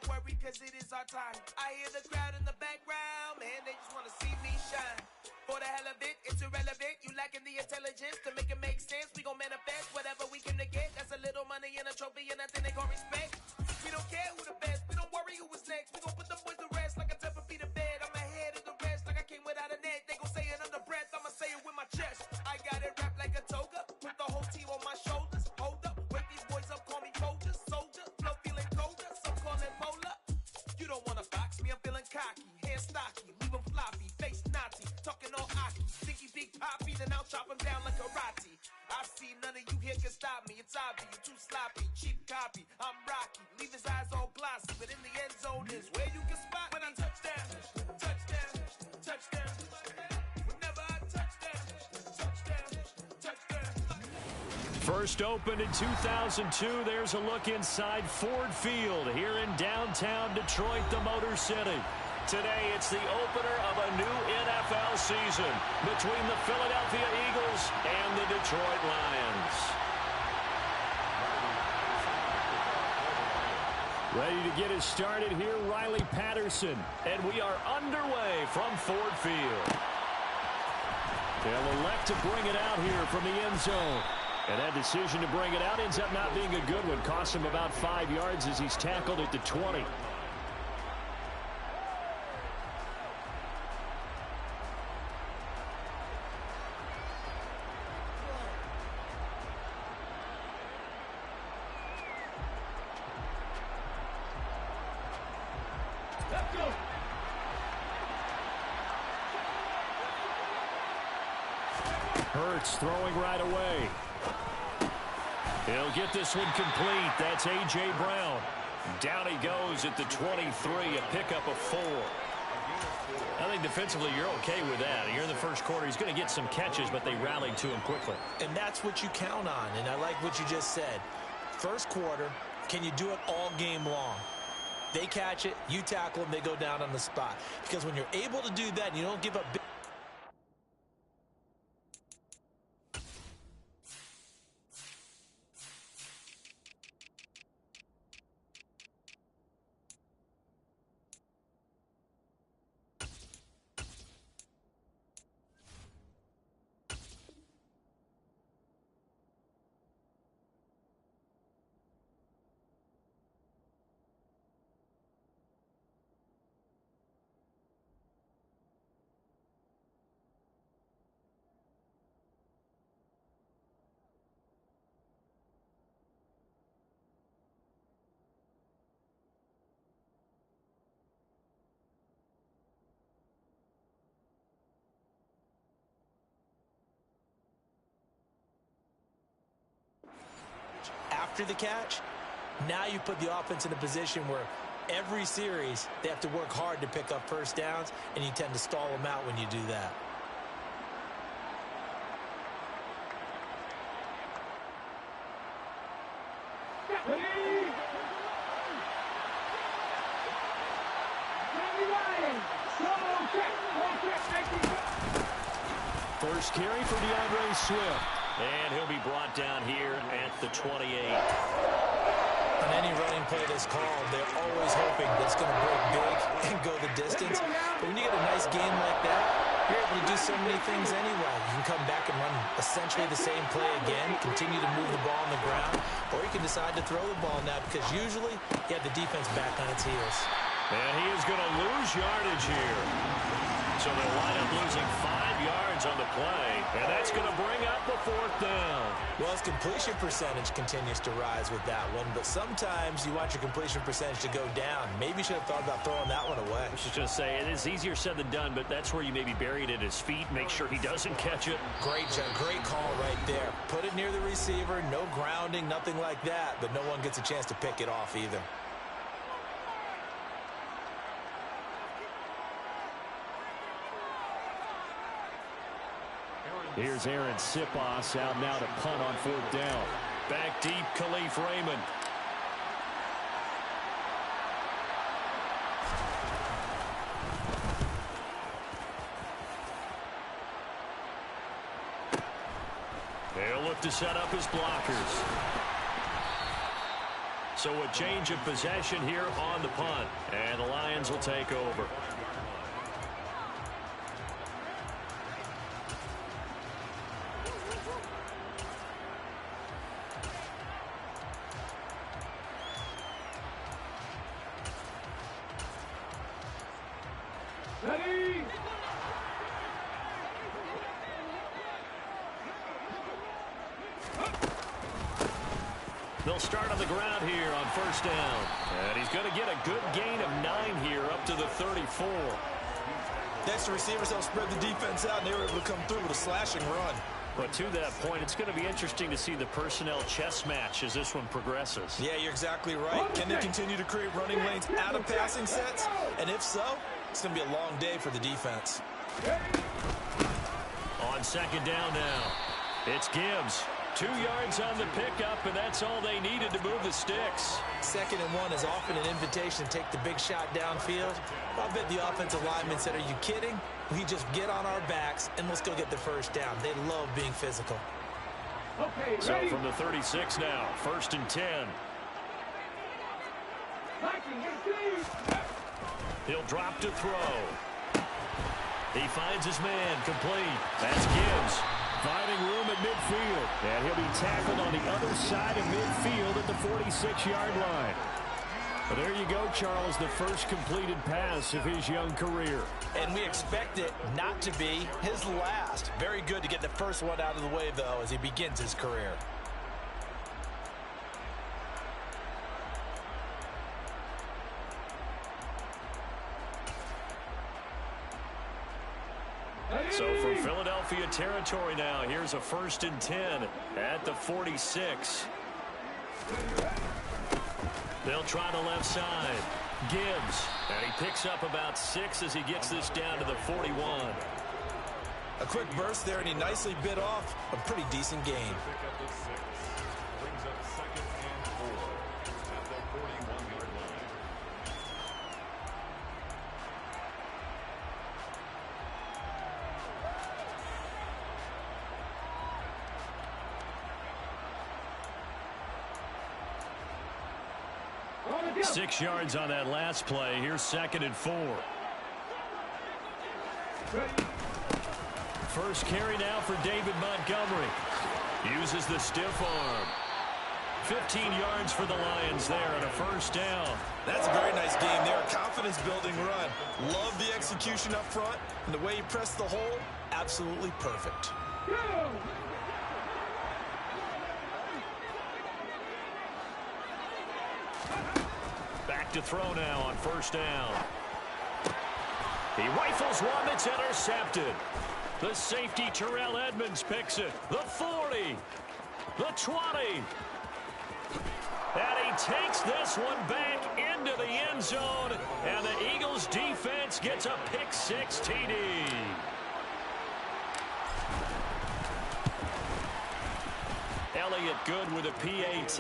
not worry, cause it is our time. I hear the crowd in the background, man, they just wanna see me shine. For the hell of it, it's irrelevant. You lacking the intelligence to make it make sense. We gon' manifest whatever we came to get. That's a little money and a trophy and nothing they gon' respect. We don't care who the best, we don't worry who was next. We gon' put them boys to rest like a 10 feet of bed. I'm ahead of the rest like I came without a net. They gon' say it under breath, I'ma say it with my chest. I got it wrapped like a toga, put the whole team on my shoulders. Hold up, wake these boys up, call me Folger, soldier. Flow feeling colder, some call it polar. You don't wanna box me, I'm feeling cocky. Hands stocky, leave them floppy, face naughty. Talking all aki, stinky big poppy, then I'll chop him down like karate. I see none of you here can stop me. It's obvious, you too sloppy, cheap copy. I'm Rocky, leave his eyes all glossy, but in the end zone is where you can spot when I touchdown, touchdown, touchdown. Whenever I touchdown, touchdown, touchdown. First opened in 2002. There's a look inside Ford Field here in downtown Detroit, the Motor City. Today, it's the opener of a new NFL season between the Philadelphia Eagles and the Detroit Lions. Ready to get us started here, Riley Patterson. And we are underway from Ford Field. They'll elect to bring it out here from the end zone. And that decision to bring it out ends up not being a good one. Costs him about 5 yards as he's tackled at the 20. Hurts throwing right away. He'll get this one complete. That's A.J. Brown. Down he goes at the 23, a pickup of 4. I think defensively you're okay with that. You're in the first quarter. He's going to get some catches, but they rallied to him quickly. And that's what you count on, and I like what you just said. First quarter, can you do it all game long? They catch it, you tackle them, they go down on the spot. Because when you're able to do that and you don't give up big after the catch, now you put the offense in a position where every series they have to work hard to pick up first downs, and you tend to stall them out when you do that. First carry for DeAndre Swift. And he'll be brought down here at the 28. On any running play that's called, they're always hoping that it's going to break big and go the distance. But when you get a nice game like that, you're able to do so many things anyway. You can come back and run essentially the same play again, continue to move the ball on the ground, or you can decide to throw the ball now because usually you have the defense back on its heels. And he is going to lose yardage here. So they'll wind up losing 5 yards on the play, and that's going to bring up the 4th down. Well, his completion percentage continues to rise with that one, but sometimes you want your completion percentage to go down. Maybe you should have thought about throwing that one away. I was just going to say, it is easier said than done, but that's where you maybe bury it at his feet, make sure he doesn't catch it. Great call right there. Put it near the receiver, no grounding, nothing like that, but no one gets a chance to pick it off either. Here's Aaron Sipos out now to punt on 4th down. Back deep, Khalif Raymond. They'll look to set up his blockers. So a change of possession here on the punt. And the Lions will take over. Ready? They'll start on the ground here on first down. And he's going to get a good gain of 9 here up to the 34. Next, the receivers help spread the defense out, and they were able to come through with a slashing run. But to that point, it's going to be interesting to see the personnel chess match as this one progresses. Yeah, you're exactly right. Can they continue to create running lanes out of passing sets? And if so, it's going to be a long day for the defense. On second down now, it's Gibbs. 2 yards on the pickup, and that's all they needed to move the sticks. 2nd and 1 is often an invitation to take the big shot downfield. I bet the offensive linemen said, are you kidding? We just get on our backs, and let's go get the first down. They love being physical. Okay, so ready? from the 36 now, 1st and 10. He'll drop to throw. He finds his man, complete. That's Gibbs. Finding room at midfield. And he'll be tackled on the other side of midfield at the 46-yard line. Well, there you go, Charles, the first completed pass of his young career. And we expect it not to be his last. Very good to get the first one out of the way, though, as he begins his career. So from Philadelphia territory now, here's a 1st and 10 at the 46. They'll try the left side. Gibbs, and he picks up about 6 as he gets this down to the 41. A quick burst there, and he nicely bit off a pretty decent gain. Brings up 2nd and 4 at the 41-yard line. Go. 6 yards on that last play. Here's 2nd and 4. Ready? First carry now for David Montgomery. Uses the stiff arm. 15 yards for the Lions there and a 1st down. That's a very nice game there. A confidence-building run. Love the execution up front. And the way he pressed the hole, absolutely perfect. Go. Back to throw now on 1st down. He rifles one that's intercepted. The safety, Terrell Edmonds, picks it. The 40. The 20. And he takes this one back into the end zone. And the Eagles defense gets a pick-6 TD. Elliott good with a PAT.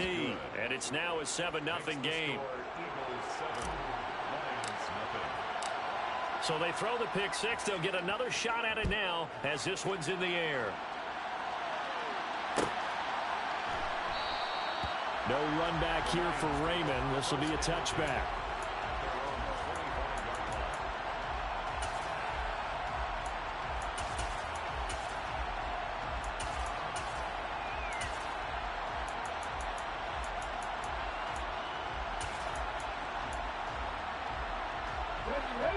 And it's now a 7-0 game. So they throw the pick-6. They'll get another shot at it now as this one's in the air. No run back here for Raymond. This will be a touchback.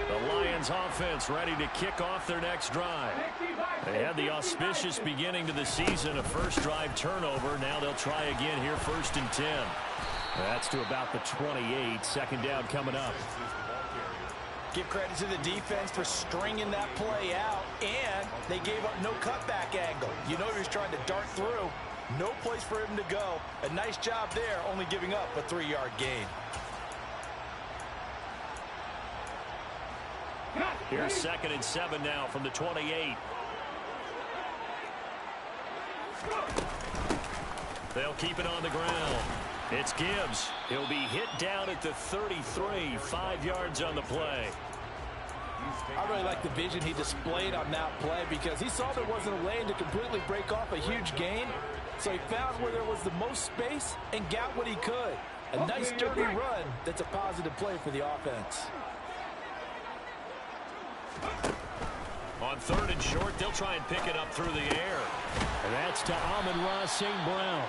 The Lions offense ready to kick off their next drive. They had the auspicious beginning to the season, a first drive turnover. Now they'll try again here, 1st and 10. That's to about the 28. 2nd down coming up. Give credit to the defense for stringing that play out, and they gave up no cutback angle. You know he was trying to dart through. No place for him to go. A nice job there, only giving up a 3-yard gain. Here's 2nd and 7 now from the 28. They'll keep it on the ground. It's Gibbs. He'll be hit down at the 33, 5 yards on the play. I really like the vision he displayed on that play because he saw there wasn't a lane to completely break off a huge gain. So he found where there was the most space and got what he could. A nice sturdy run that's a positive play for the offense. On 3rd and short, they'll try and pick it up through the air. And that's to Amon-Ra St. Brown.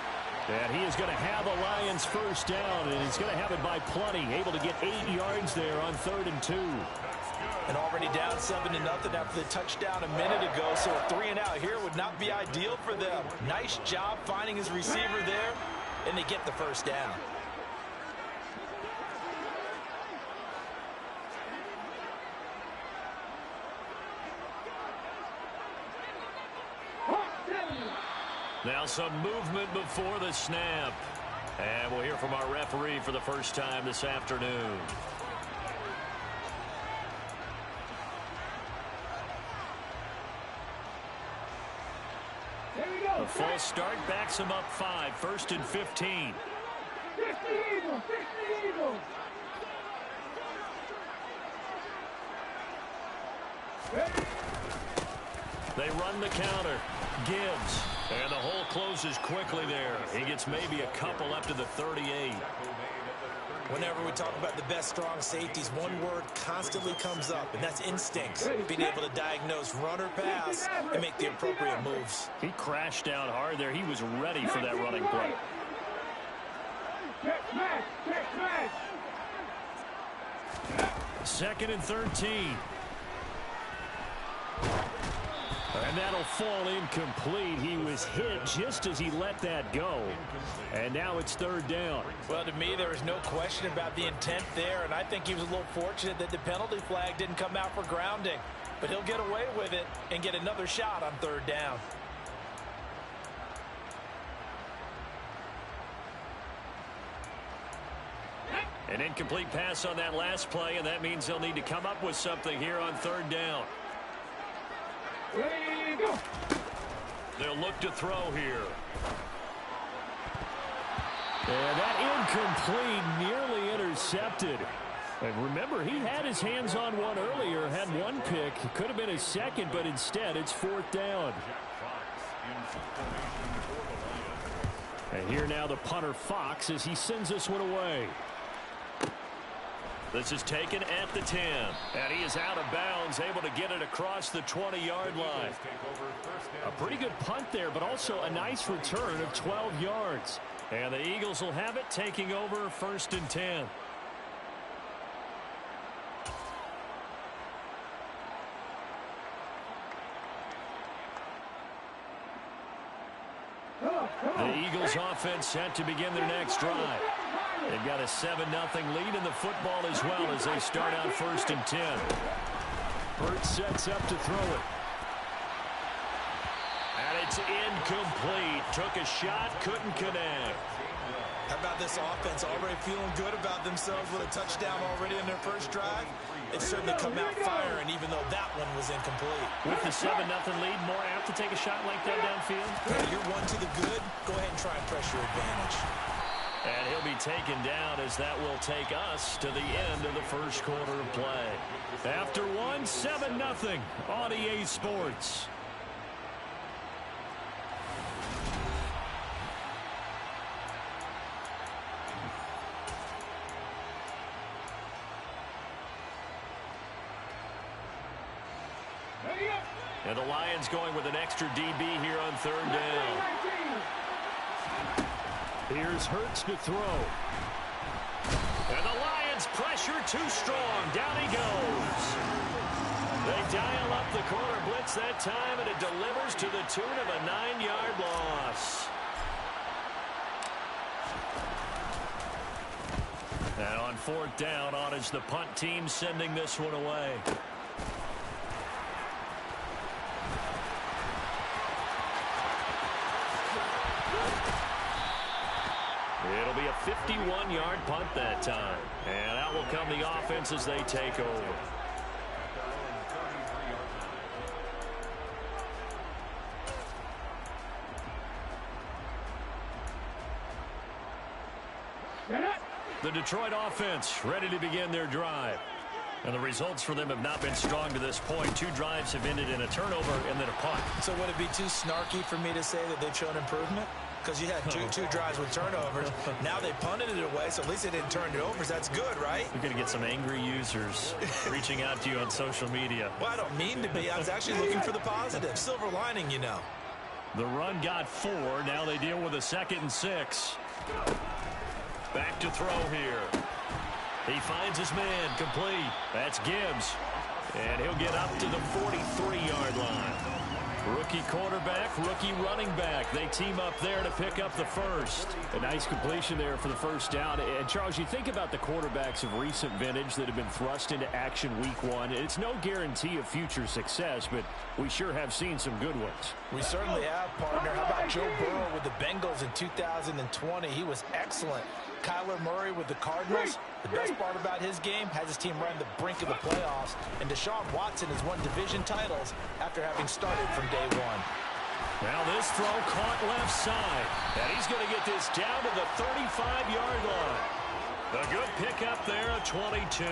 And he is going to have a Lions first down, and he's going to have it by plenty. Able to get 8 yards there on 3rd and 2. And already down 7-0 after the touchdown a minute ago, so a 3-and-out here would not be ideal for them. Nice job finding his receiver there, and they get the first down. Now some movement before the snap. And we'll hear from our referee for the first time this afternoon. A false start backs him up 5, 1st and 15. They run the counter. Gibbs. And the hole closes quickly there. He gets maybe a couple up to the 38. Whenever we talk about the best strong safeties, one word constantly comes up, and that's instinct. Being able to diagnose run or pass and make the appropriate moves. He crashed down hard there. He was ready for that running play. Second and 13. And that'll fall incomplete. He was hit just as he let that go. And now it's 3rd down. Well, to me, there is no question about the intent there, and I think he was a little fortunate that the penalty flag didn't come out for grounding. But he'll get away with it and get another shot on 3rd down. An incomplete pass on that last play, and that means they'll need to come up with something here on 3rd down. They'll look to throw here. And that incomplete, nearly intercepted. And remember, he had his hands on one earlier, had one pick. Could have been his second, but instead it's 4th down. And here now the punter Fox as he sends this one away. This is taken at the 10. And he is out of bounds, able to get it across the 20-yard line. A pretty good punt there, but also a nice return of 12 yards. And the Eagles will have it, taking over 1st and 10. The Eagles offense set to begin their next drive. They've got a 7-0 lead in the football as well as they start out 1st and 10. Hurts sets up to throw it. And it's incomplete. Took a shot, couldn't connect. How about this offense already feeling good about themselves with a touchdown already in their first drive? It's certainly come out firing, even though that one was incomplete. With the 7-0 lead, more apt to take a shot like that downfield? Yeah, you're one to the good. Go ahead and try and press your advantage. And he'll be taken down as that will take us to the end of the first quarter of play. After one, 7-0 on EA Sports. And the Lions going with an extra DB here on 3rd down. Here's Hurts to throw. And the Lions pressure too strong. Down he goes. They dial up the corner blitz that time, and it delivers to the tune of a 9-yard loss. And on 4th down, on is the punt team sending this one away. It'll be a 51-yard punt that time. And out will come the offense as they take over. The Detroit offense ready to begin their drive. And the results for them have not been strong to this point. 2 drives have ended in a turnover and then a punt. So would it be too snarky for me to say that they've shown improvement? because you had two drives with turnovers. Now they punted it away, so at least they didn't turn it over, so that's good, right? You're going to get some angry users reaching out to you on social media. Well, I don't mean to be. I was actually looking for the positive. Silver lining, you know. The run got 4. Now they deal with a 2nd and 6. Back to throw here. He finds his man complete. That's Gibbs. And he'll get up to the 43-yard line. Rookie quarterback, rookie running back. They team up there to pick up the first. A nice completion there for the first down. And, Charles, you think about the quarterbacks of recent vintage that have been thrust into action week 1. It's no guarantee of future success, but we sure have seen some good ones. We certainly have, partner. How about Joe Burrow with the Bengals in 2020? He was excellent. Kyler Murray with the Cardinals. The best part about his game has his team right on the brink of the playoffs. And Deshaun Watson has won division titles after having started from day 1. Now this throw caught left side. And he's going to get this down to the 35-yard line. A good pickup there, a 22.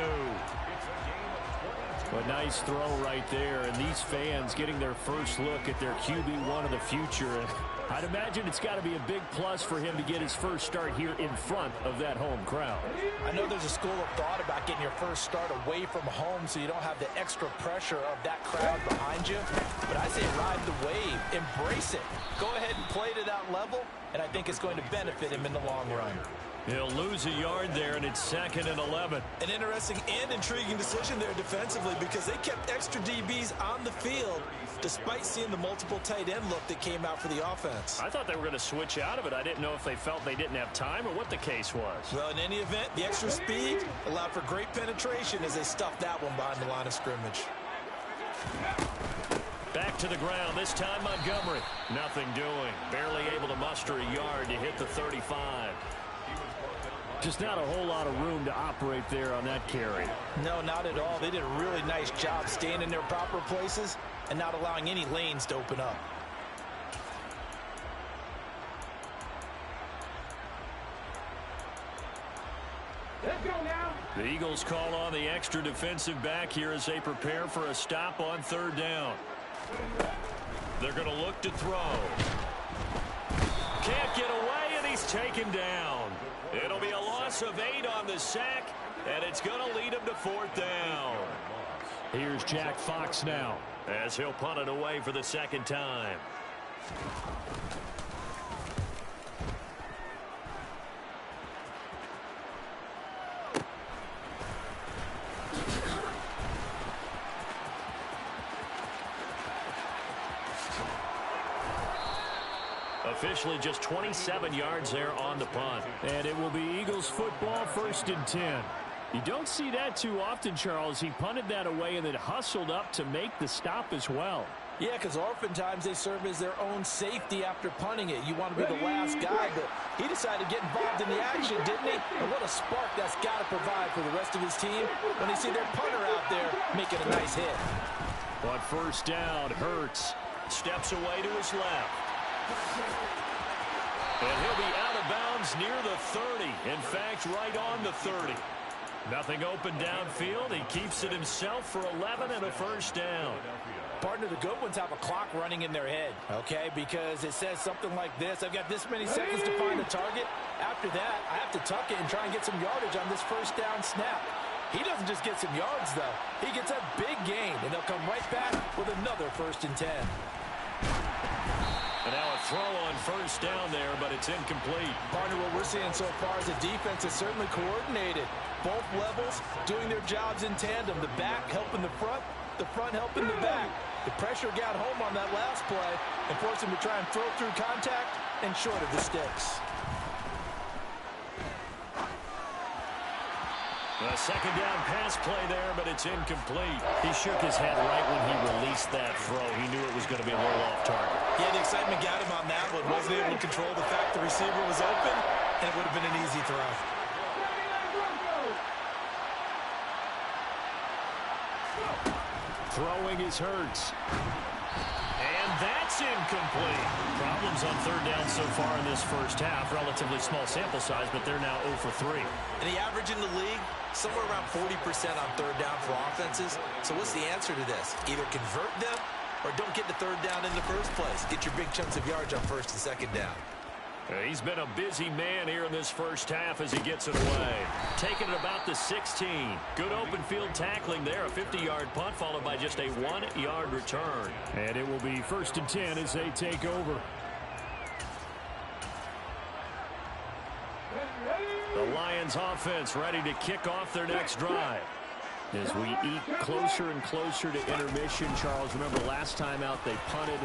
A nice throw right there. And these fans getting their first look at their QB1 of the future. And I'd imagine it's got to be a big plus for him to get his first start here in front of that home crowd. I know there's a school of thought about getting your first start away from home so you don't have the extra pressure of that crowd behind you. But I say ride the wave. Embrace it. Go ahead and play to that level, and I think it's going to benefit him in the long run. He'll lose a yard there, and it's 2nd and 11. An interesting and intriguing decision there defensively because they kept extra DBs on the field despite seeing the multiple tight end look that came out for the offense. I thought they were going to switch out of it. I didn't know if they felt they didn't have time or what the case was. Well, in any event, the extra speed allowed for great penetration as they stuffed that one behind the line of scrimmage. Back to the ground, this time Montgomery. Nothing doing. Barely able to muster a yard to hit the 35. Just not a whole lot of room to operate there on that carry. No, not at all. They did a really nice job staying in their proper places and not allowing any lanes to open up. Let's go now. The Eagles call on the extra defensive back here as they prepare for a stop on 3rd down. They're going to look to throw. Can't get away, and he's taken down. It'll be a loss of 8 on the sack, and it's going to lead him to 4th down. Here's Jack Fox now as he'll punt it away for the 2nd time. Officially just 27 yards there on the punt. And it will be Eagles football, 1st and 10. You don't see that too often, Charles. He punted that away and then hustled up to make the stop as well. Yeah, because oftentimes they serve as their own safety after punting it. You want to be the last guy, but he decided to get involved in the action, didn't he? And what a spark that's got to provide for the rest of his team when they see their punter out there making a nice hit. But 1st down, Hurts steps away to his left. And he'll be out of bounds near the 30. In fact, right on the 30. Nothing open downfield. He keeps it himself for 11 and a 1st down. Partner, the good ones have a clock running in their head, okay? Because it says something like this. I've got this many seconds to find the target. After that, I have to tuck it and try and get some yardage on this 1st down snap. He doesn't just get some yards, though. He gets a big gain, and they'll come right back with another 1st and 10. And now a throw on 1st down there, but it's incomplete. Partner, what we're seeing so far is the defense is certainly coordinated. Both levels doing their jobs in tandem. The back helping the front helping the back. The pressure got home on that last play and forced him to try and throw through contact and short of the sticks. A 2nd down pass play there, but it's incomplete. He shook his head right when he released that throw. He knew it was going to be a little off target. Yeah, the excitement got him on that one. Wasn't able to control the fact the receiver was open, and it would have been an easy throw. Throwing is Hurts. And that's incomplete. Problems on 3rd down so far in this 1st half. Relatively small sample size, but they're now 0 for 3. And the average in the league, somewhere around 40% on 3rd down for offenses. So what's the answer to this? Either convert them or don't get the 3rd down in the first place. Get your big chunks of yards on 1st and 2nd down. He's been a busy man here in this first half as he gets it away. Taking it about the 16. Good open field tackling there. A 50-yard punt followed by just a 1-yard return. And it will be 1st and 10 as they take over. The Lions offense ready to kick off their next drive. As we eat closer and closer to intermission, Charles, remember last time out they punted.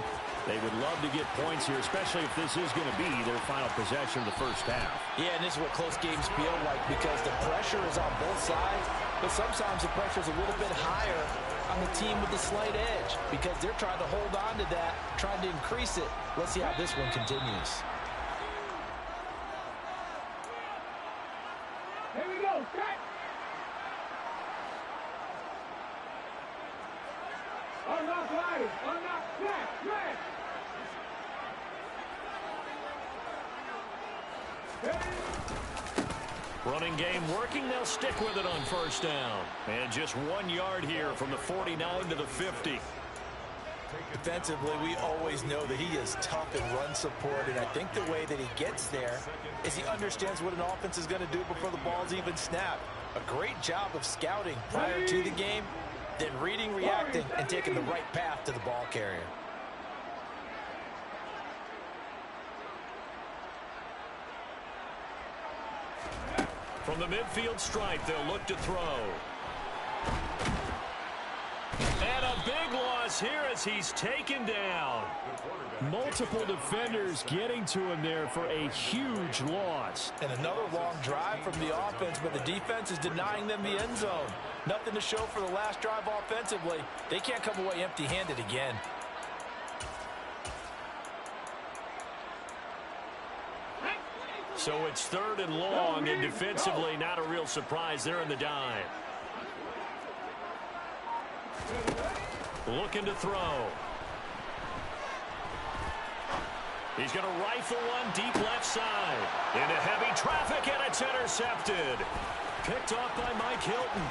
They would love to get points here, especially if this is going to be their final possession of the first half. Yeah, and this is what close games feel like because the pressure is on both sides, but sometimes the pressure is a little bit higher on the team with the slight edge because they're trying to hold on to that, trying to increase it. Let's see how this one continues. Here we go, set! Unlock Lions, unlock flat, flat! Running game working. They'll stick with it on first down. And just 1 yard here from the 49 to the 50. Defensively, we always know that he is tough in run support, and I think the way that he gets there is he understands what an offense is going to do before the ball's even snapped. A great job of scouting prior to the game, then reading, reacting, and taking the right path to the ball carrier. From the midfield stripe, they'll look to throw. And a big loss here as he's taken down. Multiple defenders getting to him there for a huge loss. And another long drive from the offense, but the defense is denying them the end zone. Nothing to show for the last drive offensively. They can't come away empty-handed again. So it's 3rd and long, and defensively not a real surprise there in the dime. Looking to throw. He's going to rifle one deep left side. Into heavy traffic, and it's intercepted. Picked off by Mike Hilton.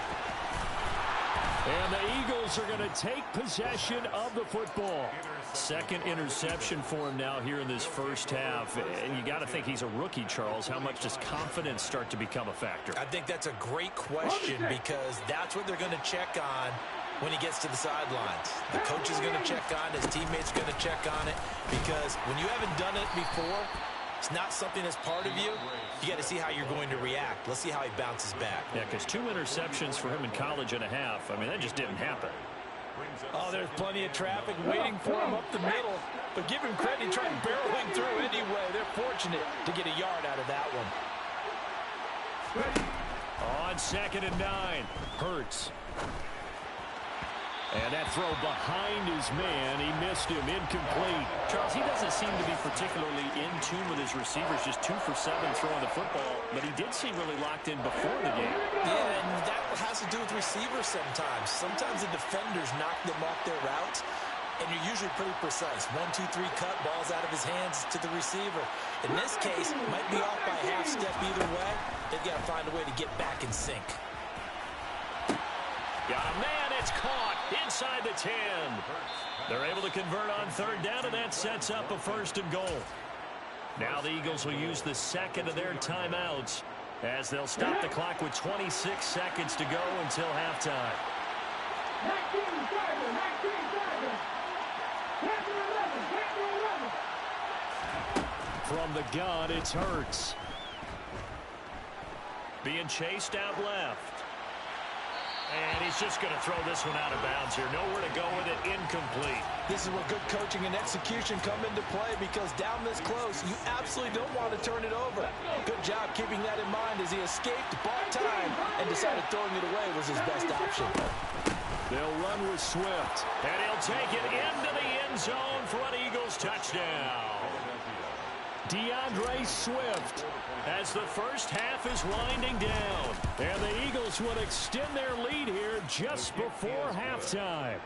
And the Eagles are going to take possession of the football. Second interception for him now here in this first half. And you got to think he's a rookie, Charles. How much does confidence start to become a factor? I think that's a great question because that's what they're going to check on when he gets to the sidelines. The coach is going to check on it. His teammates are going to check on it because when you haven't done it before, it's not something that's part of you. You got to see how you're going to react. Let's see how he bounces back. Yeah, because 2 interceptions for him in college and a half. I mean, that just didn't happen. Oh, there's plenty of traffic waiting for him up the middle. But give him credit, he tried barreling through anyway. They're fortunate to get a yard out of that one. On 2nd and 9, Hurts. And that throw behind his man, he missed him, incomplete. Charles, he doesn't seem to be particularly in tune with his receivers, just 2 for 7 throwing the football, but he did seem really locked in before the game. Yeah, and that has to do with receivers sometimes. Sometimes the defenders knock them off their routes, and you're usually pretty precise. 1, 2, 3 cut, ball's out of his hands to the receiver. In this case, might be off by half step either way. They've got to find a way to get back in sync. Got a man, it's caught inside the 10. They're able to convert on 3rd down, and that sets up a 1st and goal. Now the Eagles will use the second of their timeouts as they'll stop the clock with 26 seconds to go until halftime. From the gun, it's Hurts. Being chased out left. And he's just going to throw this one out of bounds here. Nowhere to go with it. Incomplete. This is where good coaching and execution come into play because down this close, you absolutely don't want to turn it over. Good job keeping that in mind as he escaped, bought time, and decided throwing it away was his best option. They'll run with Swift. And he'll take it into the end zone for an Eagles touchdown. DeAndre Swift as the first half is winding down. And the Eagles will extend their lead here just before halftime.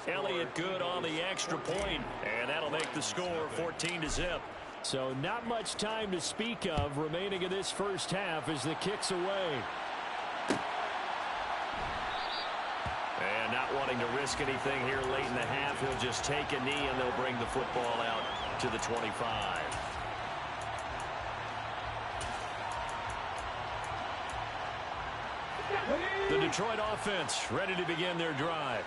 Elliott good on the extra point, and that'll make the score 14-0. So not much time to speak of remaining in this first half as the kick's away. And not wanting to risk anything here late in the half, he'll just take a knee and they'll bring the football out to the 25. The Detroit offense ready to begin their drive.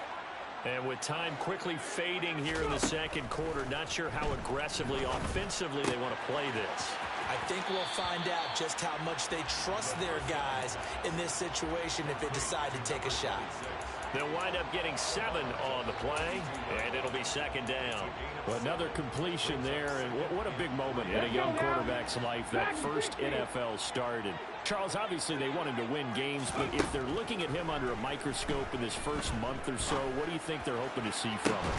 And with time quickly fading here in the second quarter, not sure how aggressively, offensively they want to play this. I think we'll find out just how much they trust their guys in this situation if they decide to take a shot. They'll wind up getting 7 on the play, and it'll be second down. Well, another completion there, and what a big moment in a young quarterback's life, that first NFL start. And Charles, obviously they want him to win games, but if they're looking at him under a microscope in this first month or so, what do you think they're hoping to see from him?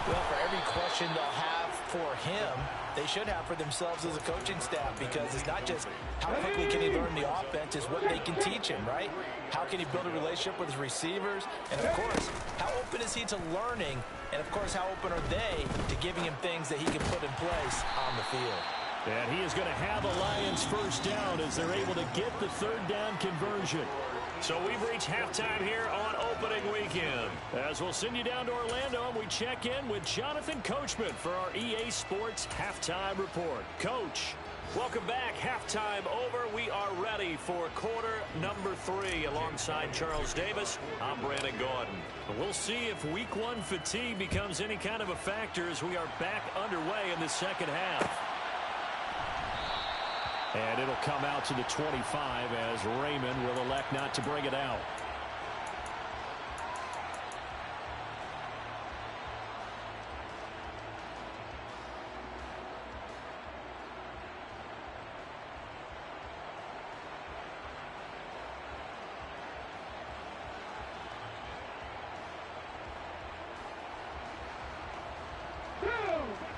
Well, for every question they'll have for him, they should have for themselves as a coaching staff, because it's not just how quickly can he learn the offense, it's what they can teach him, right? How can he build a relationship with his receivers? And, of course, how open is he to learning? And, of course, how open are they to giving him things that he can put in place on the field? And he is going to have a Lions first down as they're able to get the third down conversion. So we've reached halftime here on opening weekend. As we'll send you down to Orlando, and we check in with Jonathan Coachman for our EA Sports Halftime Report. Coach. Welcome back. Halftime over. We are ready for quarter number 3 alongside Charles Davis. I'm Brandon Gordon. We'll see if week 1 fatigue becomes any kind of a factor as we are back underway in the second half. And it'll come out to the 25 as Raymond will elect not to bring it out.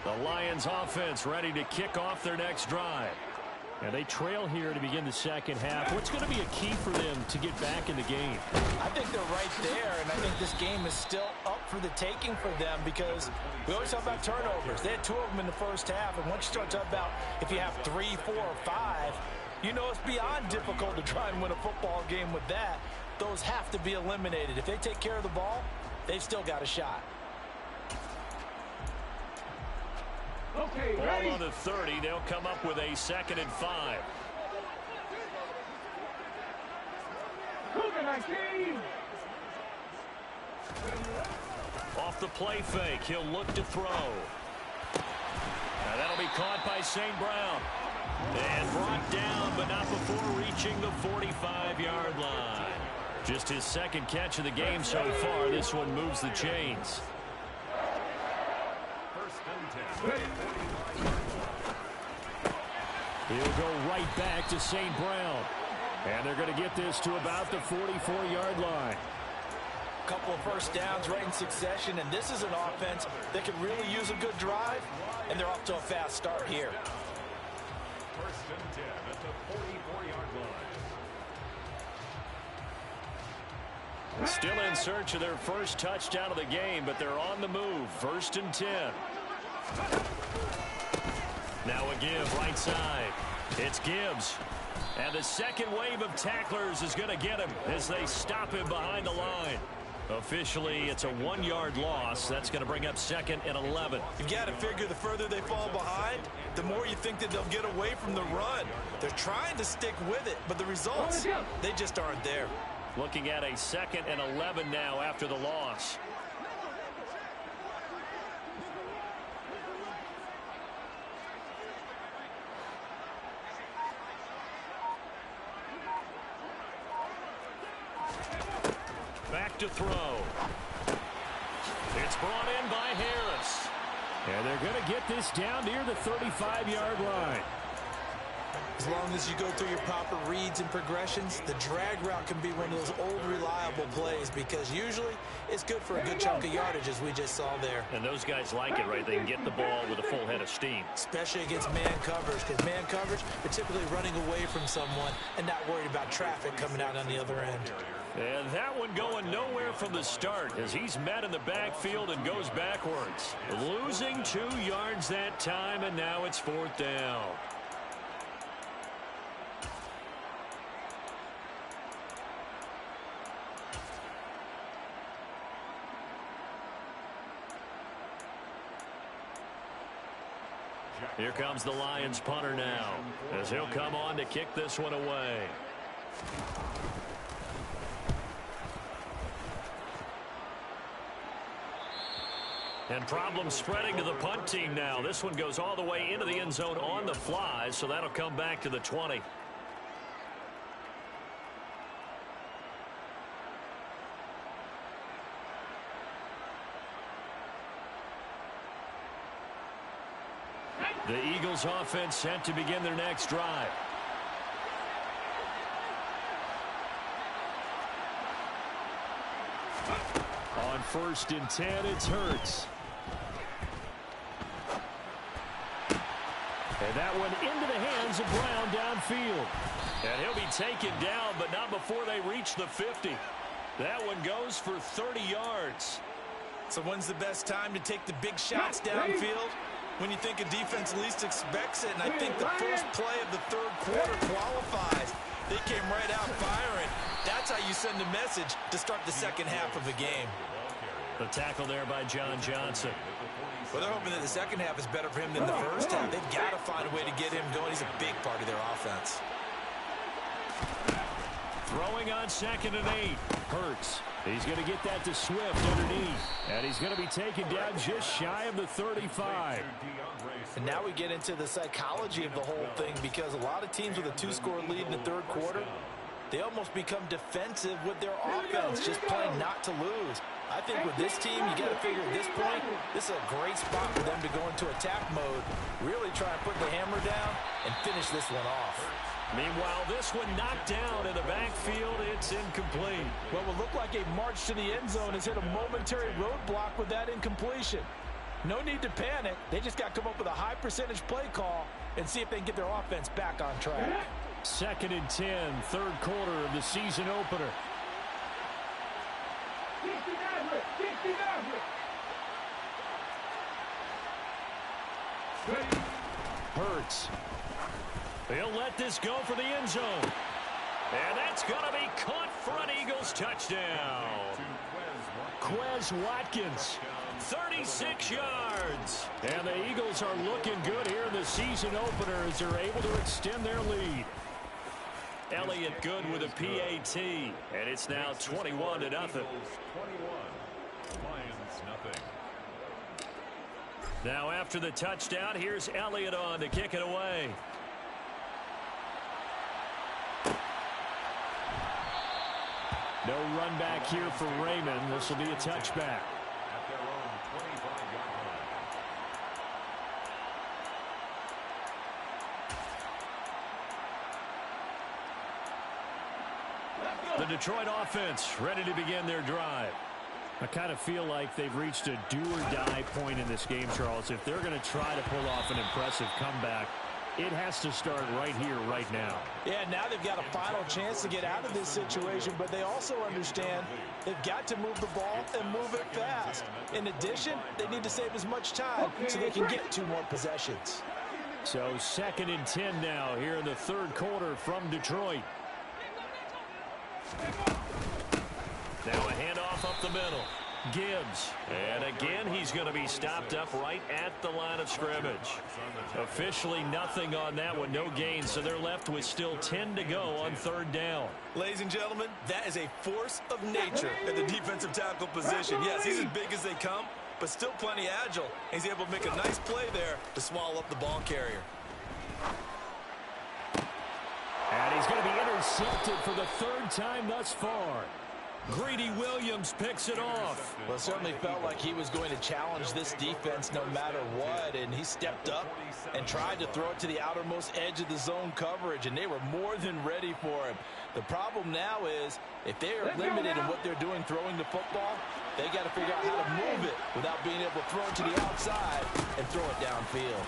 The Lions offense ready to kick off their next drive. And they trail here to begin the second half. What's going to be a key for them to get back in the game? I think they're right there, and I think this game is still up for the taking for them, because we always talk about turnovers. They had 2 of them in the first half, and once you start talking about if you have 3, 4, or 5, you know it's beyond difficult to try and win a football game with that. Those have to be eliminated. If they take care of the ball, they've still got a shot. Okay, Ball ready? on the 30. They'll come up with a 2nd and 5. COVID-19. Off the play fake. He'll look to throw. Now that'll be caught by St. Brown. And brought down, but not before reaching the 45-yard line. Just his 2nd catch of the game so far. This one moves the chains. He'll go right back to St. Brown. And they're going to get this to about the 44-yard line. A couple of first downs right in succession, and this is an offense that could really use a good drive, and they're off to a fast start here. 1st and 10 at the 44-yard line. Still in search of their first touchdown of the game, but they're on the move. 1st and 10. Now a give right side. It's Gibbs. And the second wave of tacklers is going to get him as they stop him behind the line. Officially, it's a 1-yard loss. That's going to bring up 2nd and 11. You've got to figure the further they fall behind, the more you think that they'll get away from the run. They're trying to stick with it, but the results, they just aren't there. Looking at a 2nd and 11 now after the loss. Back to throw. It's brought in by Harris. And they're going to get this down near the 35-yard line. As long as you go through your proper reads and progressions, the drag route can be one of those old reliable plays, because usually it's good for a good chunk of yardage, as we just saw there. And those guys like it, right? They can get the ball with a full head of steam. Especially against man coverage, because man coverage, they're typically running away from someone and not worried about traffic coming out on the other end. And that one going nowhere from the start as he's met in the backfield and goes backwards. Losing 2 yards that time, and now it's 4th down. Here comes the Lions punter now as he'll come on to kick this one away. And problems spreading to the punt team now. This one goes all the way into the end zone on the fly, so that'll come back to the 20. The Eagles offense set to begin their next drive. On 1st and 10, it's Hurts. And that one into the hands of Brown downfield. And he'll be taken down, but not before they reach the 50. That one goes for 30 yards. So when's the best time to take the big shots downfield? When you think a defense least expects it, and I think the first play of the third quarter qualifies. They came right out firing. That's how you send a message to start the second half of a game. The tackle there by John Johnson. Well, they're hoping that the second half is better for him than the first half. They've got to find a way to get him going. He's a big part of their offense. Throwing on 2nd and 8. Hurts. He's going to get that to Swift underneath. And he's going to be taken down just shy of the 35. And now we get into the psychology of the whole thing, because a lot of teams with a 2-score lead in the third quarter, they almost become defensive with their offense, just playing not to lose. I think with this team, you got to figure at this point, this is a great spot for them to go into attack mode, really try and put the hammer down and finish this one off. Meanwhile, this one knocked down in the backfield. It's incomplete. What will look like a march to the end zone has hit a momentary roadblock with that incompletion. No need to panic. They just got to come up with a high percentage play call and see if they can get their offense back on track. 2nd and 10, third quarter of the season opener. Hurts. He'll let this go for the end zone. And that's going to be caught for an Eagles touchdown. Quez Watkins, 36 yards. And the Eagles are looking good here in the season opener as they're able to extend their lead. Elliott good with a PAT. And it's now 21-0. Now after the touchdown, here's Elliott on to kick it away. No run back here for Raymond. This will be a touchback. The Detroit offense ready to begin their drive. I kind of feel like they've reached a do-or-die point in this game, Charles. If they're going to try to pull off an impressive comeback, it has to start right here, right now. Yeah, now they've got a final chance to get out of this situation, but they also understand they've got to move the ball and move it fast. In addition, they need to save as much time so they can get 2 more possessions. So 2nd and 10 now here in the third quarter from Detroit. Now a handoff up the middle. Gibbs. And again, he's going to be stopped up right at the line of scrimmage. Officially nothing on that one. No gain, so they're left with still 10 to go on 3rd down. Ladies and gentlemen, that is a force of nature at the defensive tackle position. Yes, he's as big as they come, but still plenty agile. He's able to make a nice play there to swallow up the ball carrier. And he's going to be intercepted for the 3rd time thus far. Greedy Williams picks it off. Well, it certainly felt like he was going to challenge this defense no matter what, and he stepped up and tried to throw it to the outermost edge of the zone coverage, and they were more than ready for him. The problem now is if they are limited in what they're doing throwing the football, they got to figure out how to move it without being able to throw it to the outside and throw it downfield.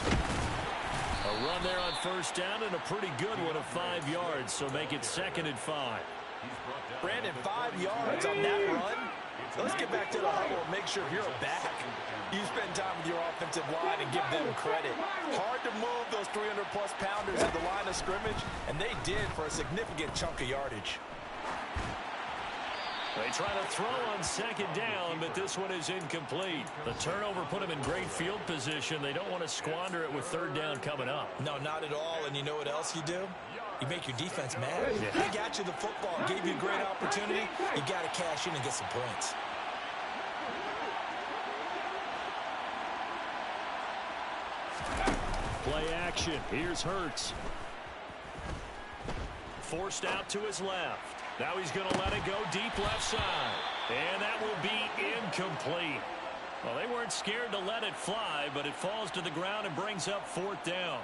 A run there on 1st down and a pretty good one of 5 yards, so make it 2nd and 5. Brandon, 5 yards on that run. Let's get back to the huddle and make sure if you're a back, you spend time with your offensive line and give them credit. Hard to move those 300-plus pounders at the line of scrimmage, and they did for a significant chunk of yardage. They try to throw on 2nd down, but this one is incomplete. The turnover put them in great field position. They don't want to squander it with 3rd down coming up. No, not at all. And you know what else you do? You make your defense mad. Yeah. They got you the football, gave you a great opportunity. You got to cash in and get some points. Play action. Here's Hurts. Forced out to his left. Now he's going to let it go deep left side. And that will be incomplete. Well, they weren't scared to let it fly, but it falls to the ground and brings up 4th down.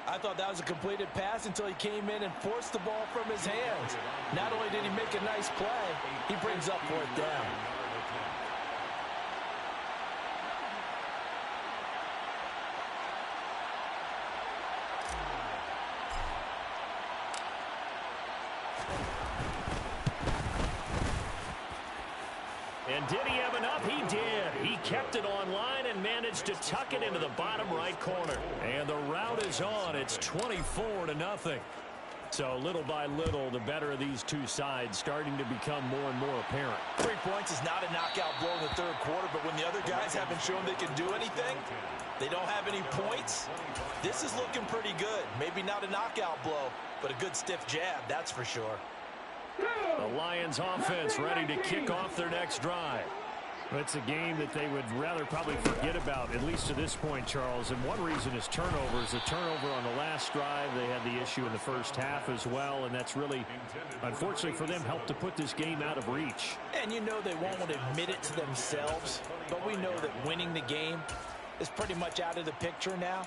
I thought that was a completed pass until he came in and forced the ball from his hands. Not only did he make a nice play, he brings up 4th down. And did he have enough? He did. He kept it online and managed to tuck it into the bottom right corner. And the route is on. It's 24-0. So little by little, the better of these two sides starting to become more and more apparent. 3 points is not a knockout blow in the third quarter, but when the other guys haven't shown they can do anything, they don't have any points, this is looking pretty good. Maybe not a knockout blow, but a good stiff jab, that's for sure. The Lions offense ready to kick off their next drive. It's a game that they would rather probably forget about, at least to this point, Charles. And one reason is turnovers. A turnover on the last drive. They had the issue in the first half as well, and that's really, unfortunately for them, helped to put this game out of reach. And you know they won't admit it to themselves, but we know that winning the game is pretty much out of the picture now.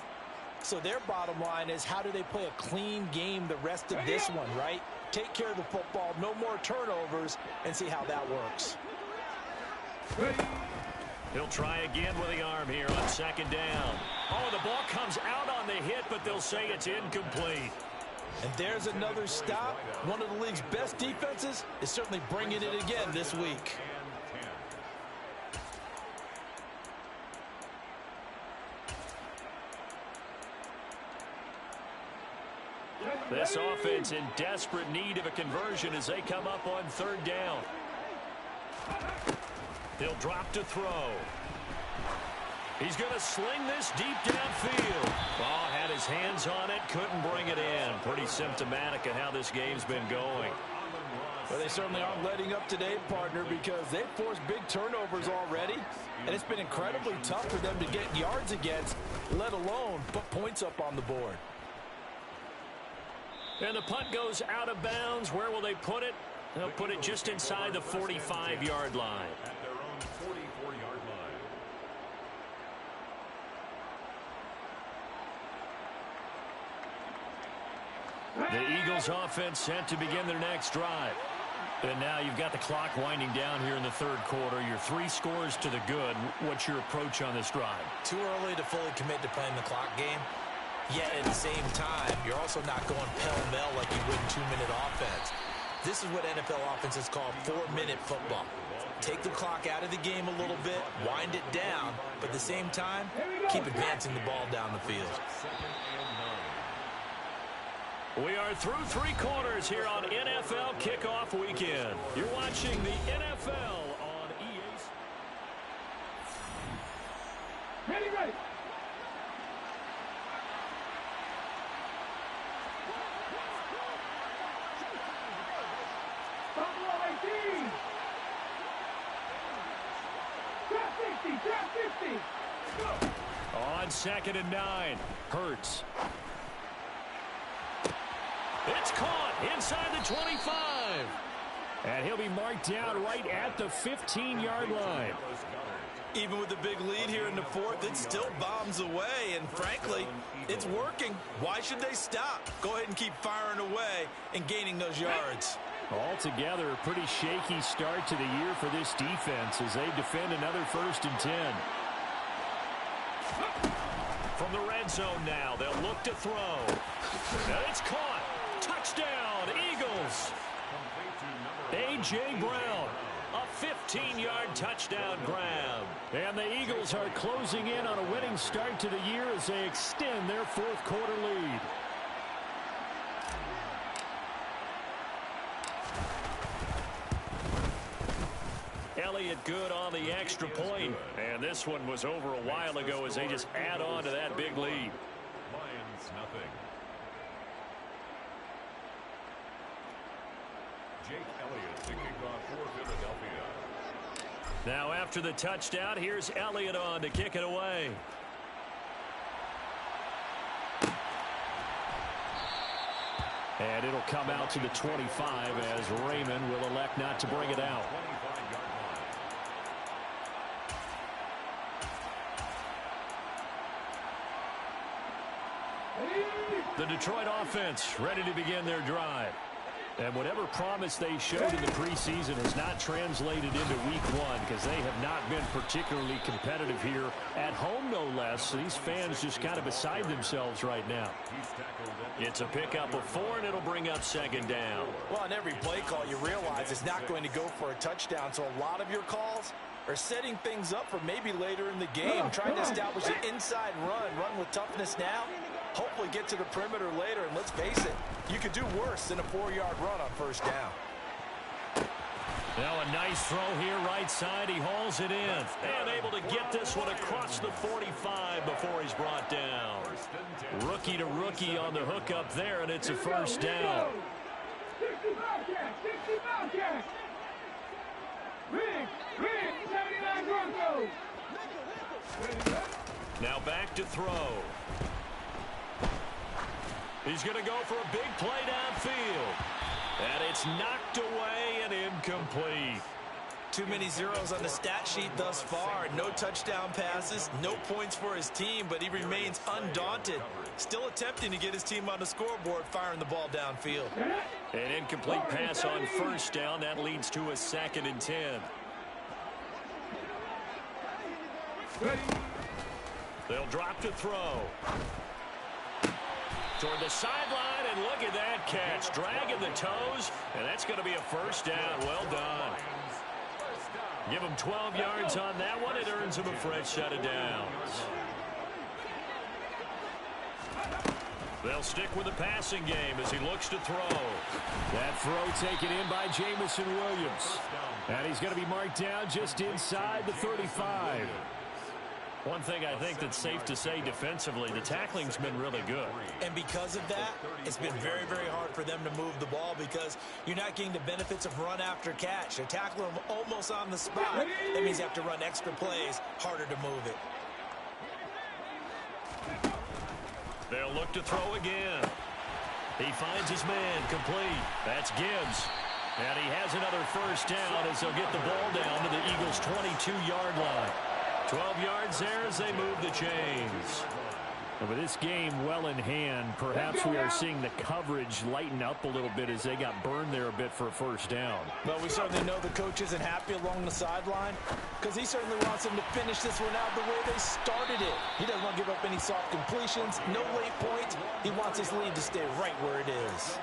So their bottom line is, how do they play a clean game the rest of this one, right? Take care of the football, no more turnovers, and see how that works. He'll try again with the arm here on 2nd down. Oh, the ball comes out on the hit, but they'll say it's incomplete. And there's another stop. One of the league's best defenses is certainly bringing it again this week. This offense in desperate need of a conversion as they come up on 3rd down. They'll drop to throw. He's going to sling this deep downfield. Ball had his hands on it, couldn't bring it in. Pretty symptomatic of how this game's been going. Well, they certainly aren't letting up today, partner, because they've forced big turnovers already, and it's been incredibly tough for them to get yards against, let alone put points up on the board. And the punt goes out of bounds. Where will they put it? They'll put it just inside the 45-yard line. At their own 44-yard line. The Eagles offense set to begin their next drive. And now you've got the clock winding down here in the third quarter. You're 3 scores to the good. What's your approach on this drive? Too early to fully commit to playing the clock game. Yet at the same time, you're also not going pell-mell like you would in 2-minute offense. This is what NFL offenses call 4-minute football. Take the clock out of the game a little bit, wind it down, but at the same time, keep advancing the ball down the field. We are through 3 quarters here on NFL Kickoff Weekend. You're watching the NFL on EA. Ready. Drop 50. Go. On 2nd and 9, Hurts. It's caught inside the 25. And he'll be marked down right at the 15-yard line. Even with the big lead here in the fourth, it still bombs away, and frankly, it's working. Why should they stop? Go ahead and keep firing away and gaining those yards. Altogether, a pretty shaky start to the year for this defense as they defend another 1st and 10. From the red zone now, they'll look to throw. And it's caught. Touchdown, Eagles. A.J. Brown, a 15-yard touchdown grab. And the Eagles are closing in on a winning start to the year as they extend their 4th quarter lead. Elliott good on the extra point. And this one was over a while ago as they just add on to that big lead. Lions nothing. Jake Elliott to kick off for Philadelphia. Now after the touchdown, here's Elliott on to kick it away. And it'll come out to the 25 as Raymond will elect not to bring it out. The Detroit offense ready to begin their drive. And whatever promise they showed in the preseason has not translated into week one because they have not been particularly competitive here at home, no less. These fans just kind of beside themselves right now. It's a pickup of 4, and it'll bring up second down. Well, on every play call, you realize it's not going to go for a touchdown, so a lot of your calls are setting things up for maybe later in the game, trying to establish an inside run with toughness now. Hopefully get to the perimeter later, and let's face it, you could do worse than a 4-yard run on first down. Now a nice throw here right side. He hauls it in. And able to get this one across the 45 before he's brought down. Rookie to rookie on the hook up there, and it's a first down. 65 catch. Ring, 79 Broncos. Now back to throw. He's going to go for a big play downfield. And it's knocked away and incomplete. Too many zeros on the stat sheet thus far. No touchdown passes, no points for his team, but he remains undaunted. Still attempting to get his team on the scoreboard, firing the ball downfield. An incomplete pass on first down. That leads to a 2nd and 10. They'll drop to throw. Toward the sideline, and look at that catch. Dragging the toes, and that's going to be a first down. Well done. Give him 12 yards on that one. It earns him a fresh set of downs. They'll stick with the passing game as he looks to throw. That throw taken in by Jamison Williams. And he's going to be marked down just inside the 35. One thing I think that's safe to say defensively, the tackling's been really good. And because of that, it's been very, very hard for them to move the ball because you're not getting the benefits of run after catch. They're tackling them almost on the spot. That means you have to run extra plays, harder to move it. They'll look to throw again. He finds his man complete. That's Gibbs. And he has another first down as they'll get the ball down to the Eagles' 22-yard line. 12 yards there as they move the chains. And with this game well in hand, perhaps we are seeing the coverage lighten up a little bit as they got burned there a bit for a first down. Well, we certainly know the coach isn't happy along the sideline because he certainly wants them to finish this one out the way they started it. He doesn't want to give up any soft completions, no late points. He wants his lead to stay right where it is.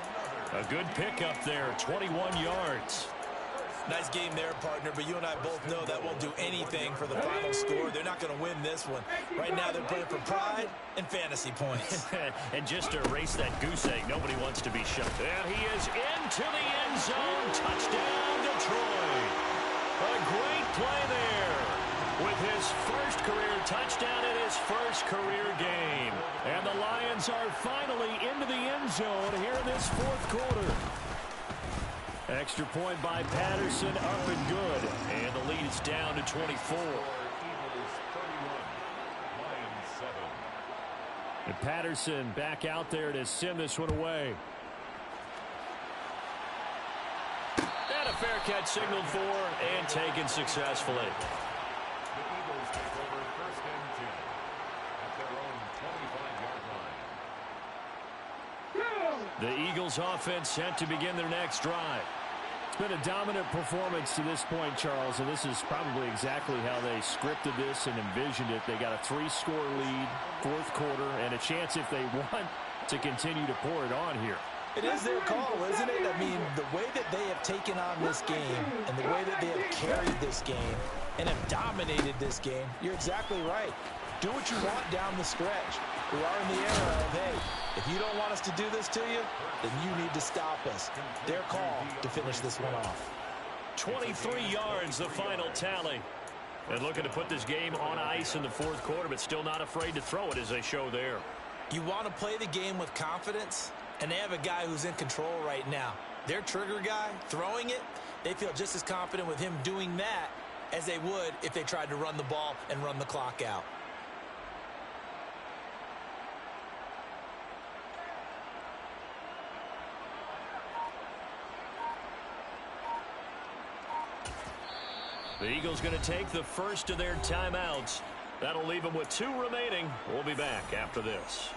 A good pickup there, 21 yards. Nice game there, partner, but you and I both know that won't do anything for the final score. They're not going to win this one. Right now, they're playing for pride and fantasy points. And just to erase that goose egg, nobody wants to be shut. And he is into the end zone. Touchdown, Detroit. A great play there with his first career touchdown in his first career game. And the Lions are finally into the end zone here in this fourth quarter. Extra point by Patterson, up and good. And the lead is down to 24. And Patterson back out there to send this one away. And a fair catch signaled for and taken successfully. The Eagles take over 1st and 10 at their own 25-yard line. The Eagles offense set to begin their next drive. It's been a dominant performance to this point, Charles, and this is probably exactly how they scripted this and envisioned it. They got a 3-score lead, fourth quarter, and a chance if they want to continue to pour it on here. It is their call, isn't it? I mean, the way that they have taken on this game and the way that they have carried this game and have dominated this game, you're exactly right. Do what you want down the stretch. We are in the era of, hey, if you don't want us to do this to you, then you need to stop us. Their call to finish this one off. 23 yards, the final tally. And looking to put this game on ice in the fourth quarter, but still not afraid to throw it as they show there. You want to play the game with confidence, and they have a guy who's in control right now. Their trigger guy, throwing it, they feel just as confident with him doing that as they would if they tried to run the ball and run the clock out. The Eagles going to take the first of their timeouts. That'll leave them with 2 remaining. We'll be back after this.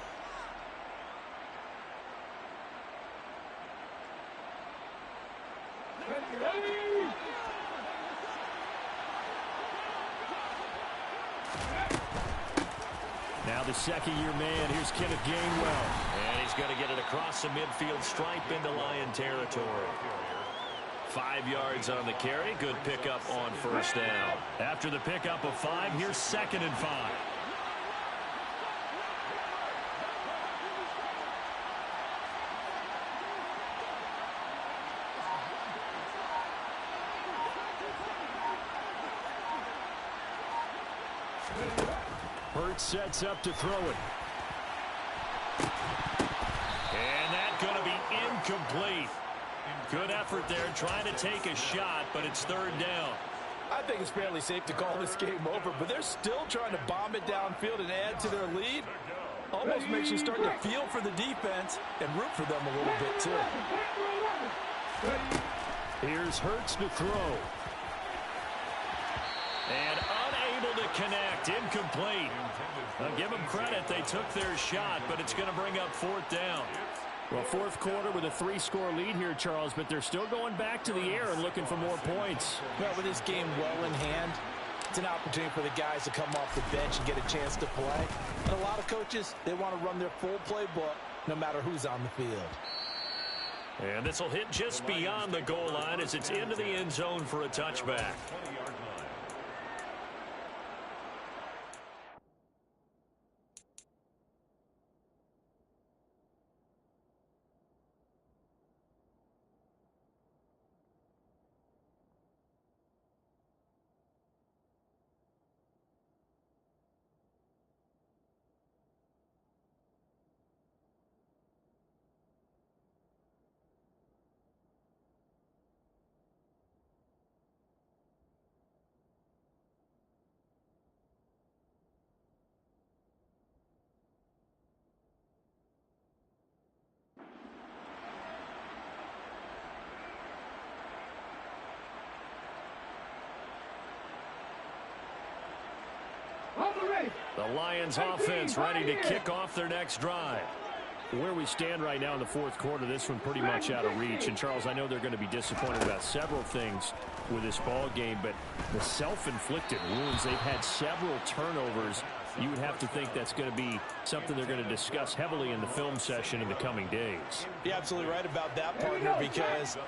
Now the second-year man, here's Kenneth Gainwell. And he's going to get it across the midfield stripe into Lion territory. 5 yards on the carry. Good pickup on first down. After the pickup of 5, here's 2nd and 5. Hurts sets up to throw it. And that's going to be incomplete. Good effort there trying to take a shot, but it's 3rd down. I think it's fairly safe to call this game over, but they're still trying to bomb it downfield and add to their lead. Almost makes you start to feel for the defense and root for them a little bit, too. Here's Hurts to throw. And unable to connect. Incomplete. Now give them credit. They took their shot, but it's going to bring up 4th down. Well, 4th quarter with a 3-score lead here, Charles, but they're still going back to the air and looking for more points. Well, with this game well in hand, it's an opportunity for the guys to come off the bench and get a chance to play. And a lot of coaches, they want to run their full playbook no matter who's on the field. And this will hit just beyond the goal line as it's into the end zone for a touchback. The Lions offense ready to kick off their next drive. Where we stand right now in the 4th quarter, this one pretty much out of reach. And, Charles, I know they're going to be disappointed about several things with this ball game, but the self-inflicted wounds, they've had several turnovers. You would have to think that's going to be something they're going to discuss heavily in the film session in the coming days. You're absolutely right about that, partner, because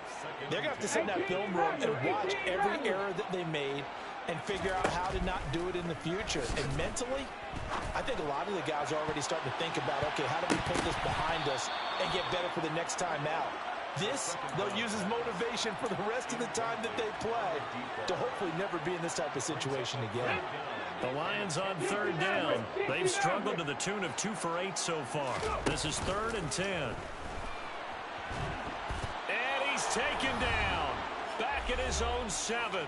they're going to have to sit in that film room and watch every error that they made and figure out how to not do it in the future. And mentally, I think a lot of the guys are already starting to think about, okay, how do we put this behind us and get better for the next time out? This, they'll use as motivation for the rest of the time that they play to hopefully never be in this type of situation again. The Lions on 3rd down. They've struggled to the tune of 2 for 8 so far. This is 3rd and 10. And he's taken down. Back at his own 7.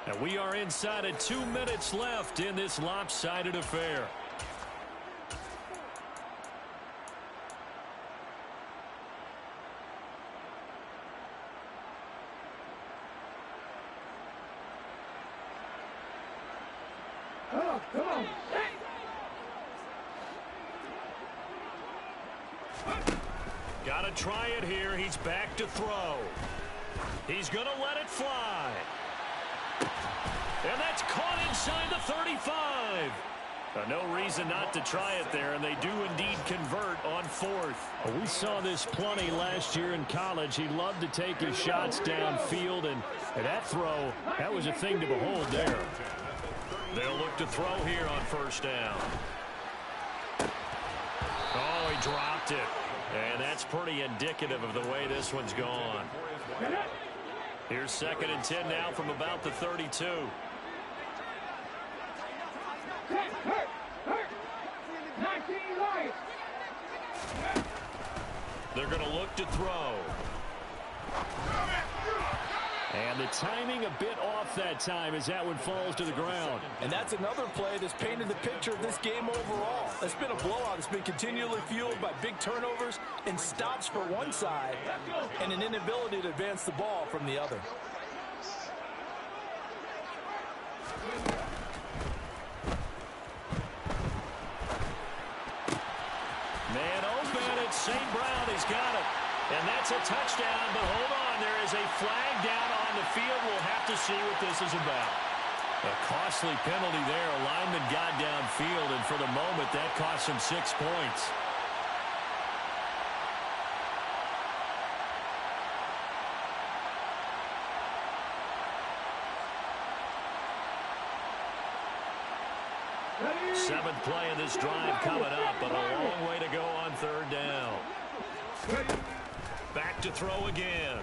And we are inside of 2 minutes left in this lopsided affair. Come on. Got to try it here. He's back to throw. He's going to let it fly. And that's caught inside the 35. No reason not to try it there, and they do indeed convert on 4th. Well, we saw this plenty last year in college. He loved to take his shots downfield, and that throw, that was a thing to behold there. They'll look to throw here on 1st down. Oh, he dropped it. And that's pretty indicative of the way this one's gone. Here's 2nd and 10 now from about the 32. Hurt. 19 right. They're going to look to throw. And the timing a bit off that time as that one falls to the ground. And that's another play that's painted the picture of this game overall. It's been a blowout. It's been continually fueled by big turnovers and stops for one side and an inability to advance the ball from the other. Man open, it's St. Brown. He's got it. And that's a touchdown, but hold on. There is a flag down on the field. We'll have to see what this is about. A costly penalty there. A lineman got downfield, and for the moment, that cost him 6 points. Seventh play of this drive coming up, but a long way to go on third down. Back to throw again.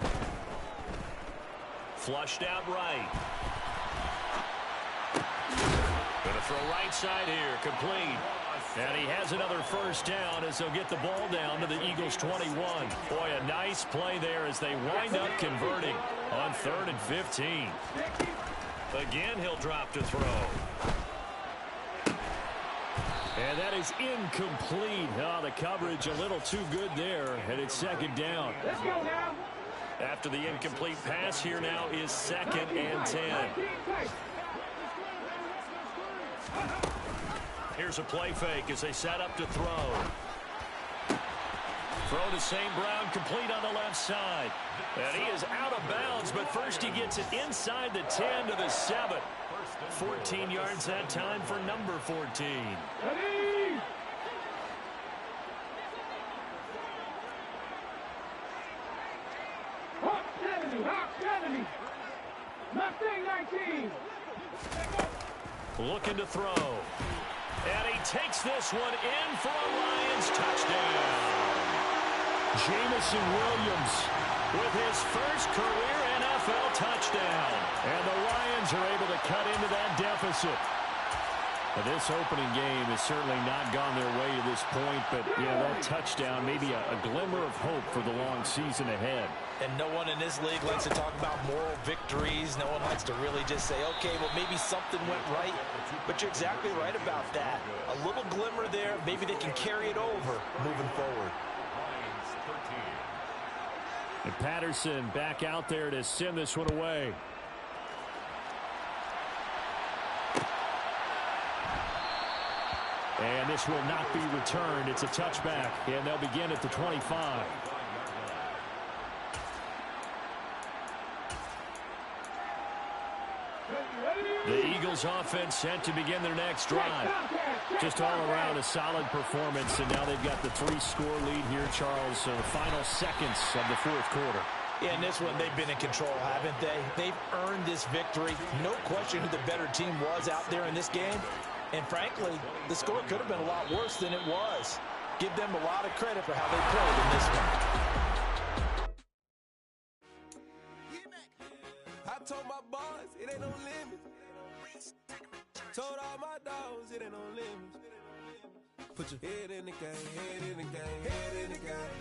Flushed out right. Going to throw right side here, complete. And he has another first down as they'll get the ball down to the Eagles' 21. Boy, a nice play there as they wind up converting on 3rd and 15. Again, he'll drop to throw. And that is incomplete. Oh, the coverage a little too good there, and it's second down. Let's go now. After the incomplete pass, here now is 2nd and 10. Here's a play fake as they set up to throw. Throw to St. Brown, complete on the left side. And he is out of bounds, but first he gets it inside the 10 to the 7. 14 yards that time for number 14. Ready? Hawk 70. Mustang 19. Looking to throw. And he takes this one in for a Lions touchdown. Jamison Williams with his first career NFL touchdown. And the Lions are able to cut into that deficit. Now, this opening game has certainly not gone their way to this point, but that touchdown, maybe a glimmer of hope for the long season ahead. And no one in this league likes to talk about moral victories. No one likes to really just say, okay, well, maybe something went right. But you're exactly right about that. A little glimmer there. Maybe they can carry it over moving forward. And Patterson back out there to send this one away. And this will not be returned. It's a touchback, and they'll begin at the 25. The Eagles offense set to begin their next drive. Just all around a solid performance, and now they've got the 3-score lead here, Charles. So the final seconds of the 4th quarter. Yeah, in this one, they've been in control, haven't they? They've earned this victory. No question who the better team was out there in this game. And frankly, the score could have been a lot worse than it was. Give them a lot of credit for how they played in this one. I told my boys it ain't no limits. Told all my dogs it ain't no limits. Put your head in the game, head in the game, head in the game.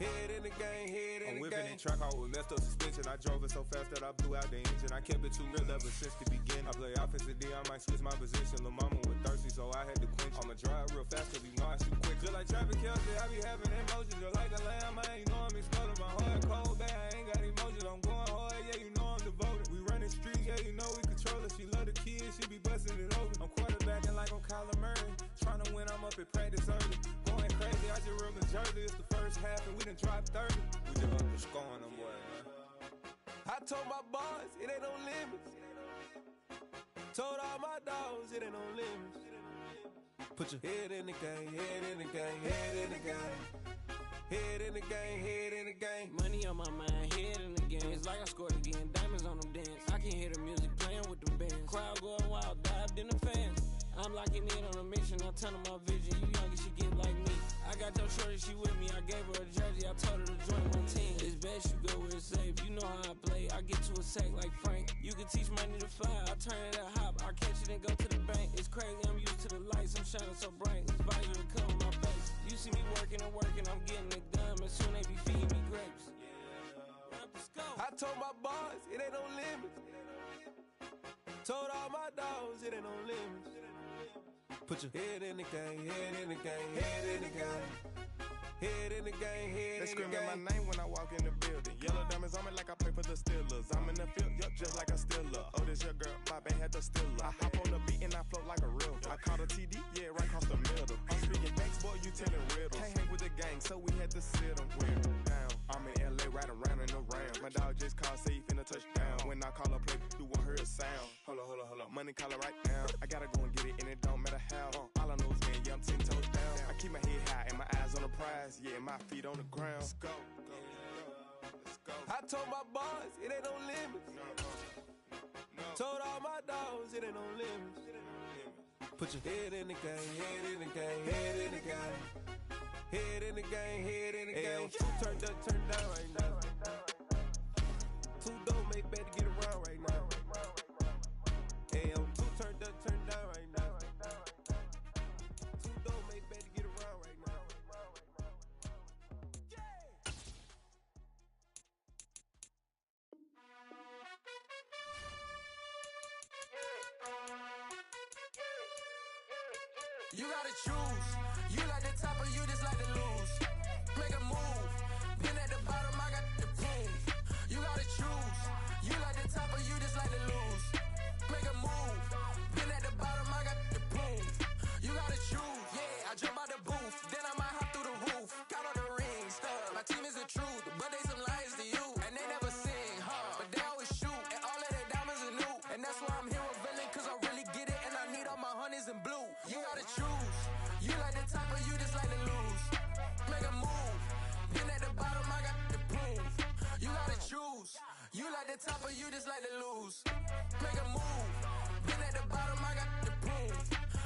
Head in the game, head in the game. I'm whipping and track out with messed up suspension. I drove it so fast that I blew out the engine. I kept it too real ever since the beginning. I play offensive D, I might switch my position. Lil' mama was thirsty, so I had to quench. I'ma drive real fast cause you know I shoot quick. Just like traffic Kelsey, I be having emotions. Just like a lamb, I ain't know I'm exploding. My heart cold, bad, I ain't got emotions. I'm going hard, yeah, you know I'm devoted. We running streets, yeah, you know we control it. She love the kids, she be busting it over. I'm quarterbacking like I'm Kyler Murray. Trying to win, I'm up at practice early. Going crazy, I just real Jersey. It's the first half and we done dropped 30. We just up to scoring them, boy, man. I told my boys it ain't no limits. Told all my dogs it ain't no limits. Put your head in the game, head in the game, head in the game. Head in the game, head in the game. Money on my mind, head in the game. It's like I scored again, diamonds on them dance. I can hear the music playing with the bands. Crowd going wild, dived in the fans. I'm locking in on a mission, I turn on my vision. You young, she get like me. I got your shorty, she with me. I gave her a jersey, I told her to join my team. It's best you go where it's safe. You know how I play, I get to a sack like Frank. You can teach money to fly, I turn it a hop. I catch it and go to the bank. It's crazy, I'm used to the lights, I'm shining so bright. This visor to cover my face. You see me working and working, I'm getting it done. But soon they be feeding me grapes. I told my boys it ain't no limits. Told all my dogs it ain't no limits. Put your head in the game, head in the game, head in the game. Head in the game, head in the game. They screaming my name when I walk in the building. Yellow diamonds on me like I play for the Steelers. I'm in the field, yup, just like a Steeler. Oh, this your girl, my band had to steal telling riddles. Can't hang with the gang, so we had to sit them down. I'm in LA, riding around in the Rams. My dog just called, say he finna touchdown. When I call up, play, you won't hear a sound. Hold up, money caller right now. I gotta go and get it, and it don't matter how. All I know is man, yeah, I'm 10 toes down. I keep my head high and my eyes on the prize. Yeah, my feet on the ground. Let's go. Let's go. I told my boys, it ain't no limits. No. Told all my dogs, it ain't no limits. Put your head in the game, head in the game, head in the game. Head in the game, head in the game. Two turned up, turned down right now. Two don't make better get around right now. Hey, two turned up, turned down right now. Two don't make better get around right now. You gotta choose. You like the top or you just like to lose. Make a move. Been at the bottom, I got the proof. You gotta choose. You like the top or you just like to lose. Make a move. Been at the bottom, I got the proof. You gotta choose. Yeah, I jump out the booth. Then I might hop through the roof. Count all the rings. My team is the truth, but they some liars to you. And they never sing, but they always shoot. And all of their diamonds are new. And that's why I'm here revealing, cause I really get it. And I need all my honeys in blue. You gotta choose. You like the top or you just like to lose. Make a move. Been at the bottom, I got the proof. You gotta choose. You like the top or you just like to lose. Make a move. Been at the bottom, I got the proof.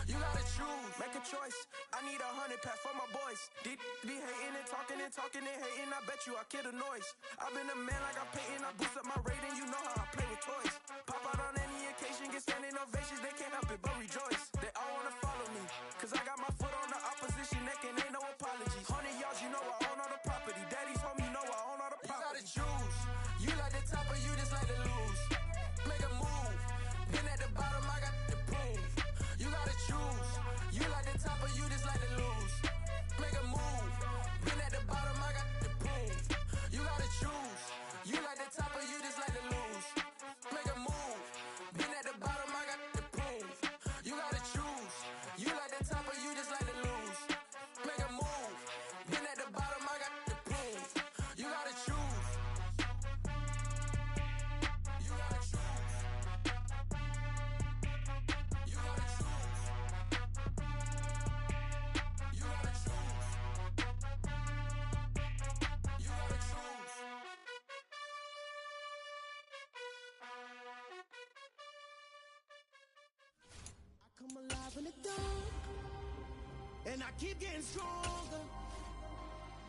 You gotta choose. Make a choice. I need 100 pack for my boys. Deep be hating and talking and hating. I bet you I kill the noise. I've been a man like I'm Peyton. I boost up my rating. You know how I play with toys. Pop out on any occasion, get standing ovations. They can't help it but rejoice. They all wanna follow me, cause I got my foot on the opposition neck and ain't no apologies. 100 yards, you know I own all the property. Daddy's home, you know I own all the property. You gotta choose. You like the top or you just like to lose. Make a move. Been at the bottom, I got the proof. You gotta choose. You like the top or you just like to lose. Make a move. Been at the bottom, I got the proof. You gotta choose. You like the top or you just like to lose. Make a move. Been at the bottom, I got the proof. You gotta choose. You like the top or you just like to lose. Make a move. Been at the bottom, I got the proof. You gotta choose. You gotta choose. You gotta choose. You gotta choose. You gotta choose. I come alive in the dark, and I keep getting stronger.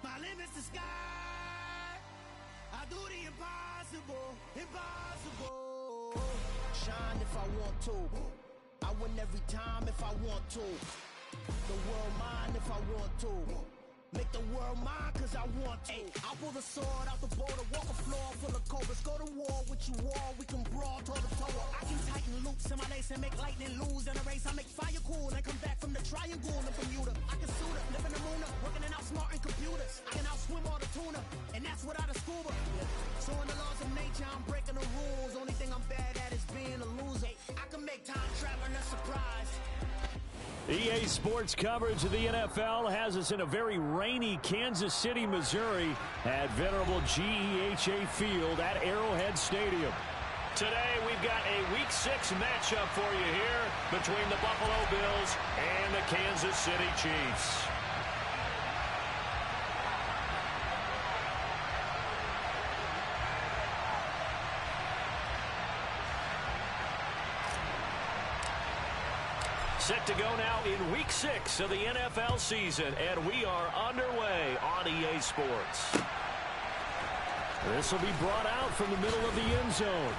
My limit's the sky. I do the impossible, impossible. Shine if I want to. I win every time if I want to. The world mine if I want to. Make the world mine cause I want to. I'll pull the sword out the border, walk a floor full of cobras. Go to war with you war, we can brawl toe to toe. I can tighten loops in my lace and make lightning lose in a race. I make fire cool and come back from the triangle in Bermuda. I can suit up, live in the moon up, working and outsmarting computers. I can outswim all the tuna, and that's without a scuba. So in the laws of nature, I'm breaking the rules. Only thing I'm bad at is being a loser. I can make time traveling a surprise. EA Sports coverage of the NFL has us in a very rainy Kansas City, Missouri at venerable GEHA Field at Arrowhead Stadium. Today we've got a Week 6 matchup for you here between the Buffalo Bills and the Kansas City Chiefs. Set to go now in Week 6 of the NFL season, and we are underway on EA Sports. This will be brought out from the middle of the end zone.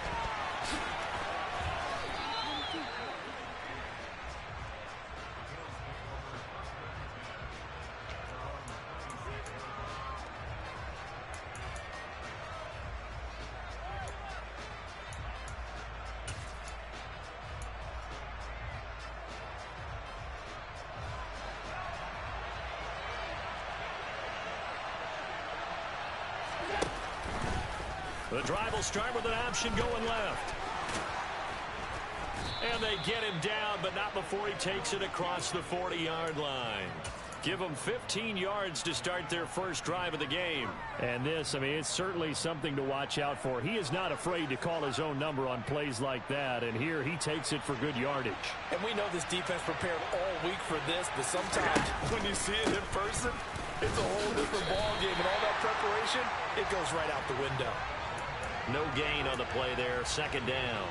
The drive will start with an option going left. And they get him down, but not before he takes it across the 40-yard line. give them 15 yards to start their first drive of the game. And this, I mean, it's certainly something to watch out for. He is not afraid to call his own number on plays like that, and here he takes it for good yardage. And we know this defense prepared all week for this, but sometimes when you see it in person, it's a whole different ball game, and all that preparation, it goes right out the window. No gain on the play there, second down.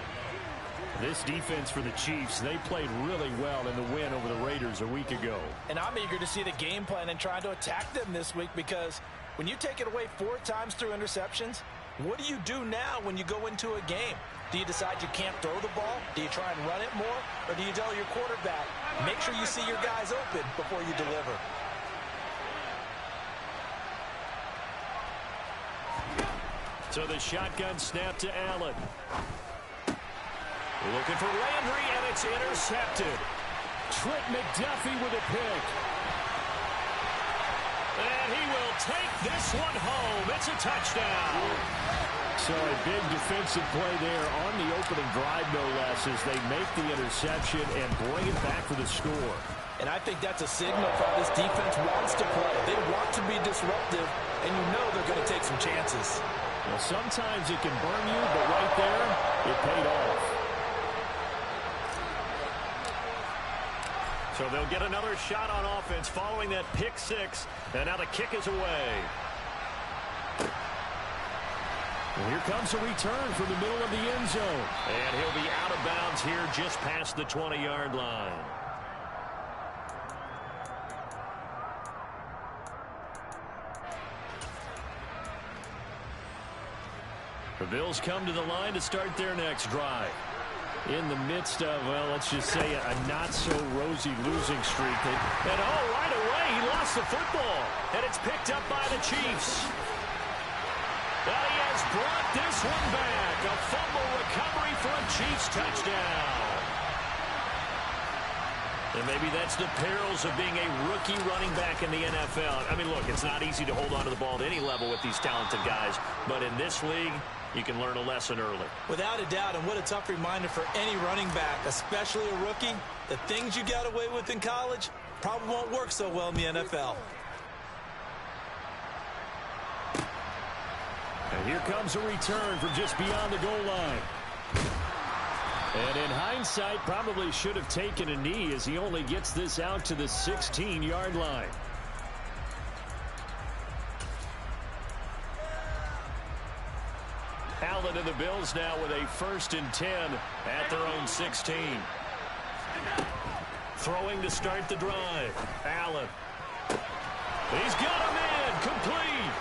This defense for the Chiefs, they played really well in the win over the Raiders a week ago. And I'm eager to see the game plan and trying to attack them this week, because when you take it away 4 times through interceptions, what do you do now when you go into a game? Do you decide you can't throw the ball? Do you try and run it more? Or do you tell your quarterback, make sure you see your guys open before you deliver? So the shotgun snap to Allen. Looking for Landry, and it's intercepted. Trent McDuffie with a pick. And he will take this one home. It's a touchdown. So a big defensive play there on the opening drive, no less, as they make the interception and bring it back for the score. And I think that's a signal for how this defense wants to play. They want to be disruptive, and you know they're going to take some chances. Well, sometimes it can burn you, but right there, it paid off. So they'll get another shot on offense following that pick six. And now the kick is away. Well, here comes a return from the middle of the end zone. And he'll be out of bounds here just past the 20-yard line. The Bills come to the line to start their next drive. In the midst of, well, let's just say a not-so-rosy losing streak. And right away, he lost the football. And it's picked up by the Chiefs. But he has brought this one back. A fumble recovery for a Chiefs touchdown. And maybe that's the perils of being a rookie running back in the NFL. I mean, look, it's not easy to hold on to the ball at any level with these talented guys. But in this league, you can learn a lesson early. Without a doubt, and what a tough reminder for any running back, especially a rookie. The things you got away with in college probably won't work so well in the NFL. And here comes a return from just beyond the goal line. And in hindsight, probably should have taken a knee as he only gets this out to the 16-yard line. Allen and the Bills now with a 1st and 10 at their own 16. Throwing to start the drive. Allen. He's got him in. Complete.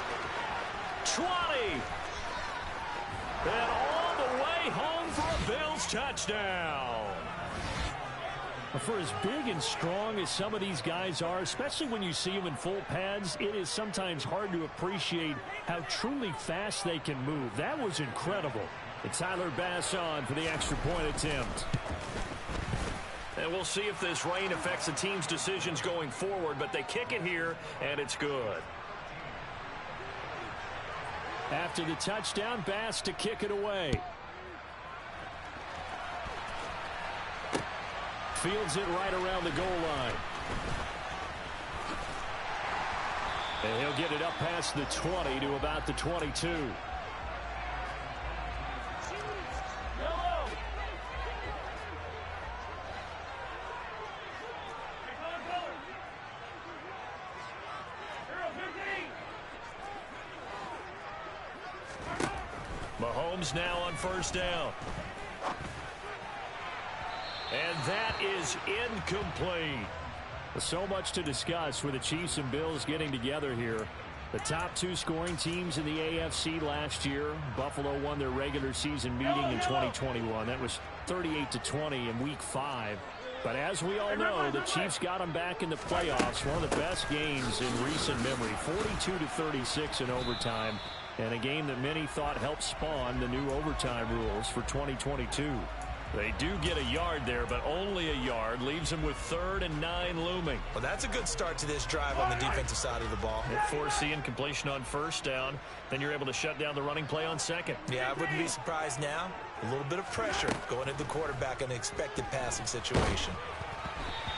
20. And all the way home for a Bills touchdown. For as big and strong as some of these guys are, especially when you see them in full pads, it is sometimes hard to appreciate how truly fast they can move. That was incredible. And Tyler Bass on for the extra point attempt. And we'll see if this rain affects the team's decisions going forward, but they kick it here, and it's good. After the touchdown, Bass to kick it away. Fields it right around the goal line. And he'll get it up past the 20 to about the 22. Mahomes now on 1st down. And that is incomplete. So much to discuss with the Chiefs and Bills getting together here. The top 2 scoring teams in the AFC last year. Buffalo won their regular season meeting in 2021. That was 38-20 in Week 5. But as we all know, the Chiefs got them back in the playoffs. One of the best games in recent memory. 42-36 in overtime. And a game that many thought helped spawn the new overtime rules for 2022. They do get a yard there, but only a yard. Leaves them with 3rd and 9 looming. Well, that's a good start to this drive on the defensive side of the ball. Forcing completion on 1st down. Then you're able to shut down the running play on 2nd. Yeah, I wouldn't be surprised now. A little bit of pressure going at the quarterback in an expected passing situation.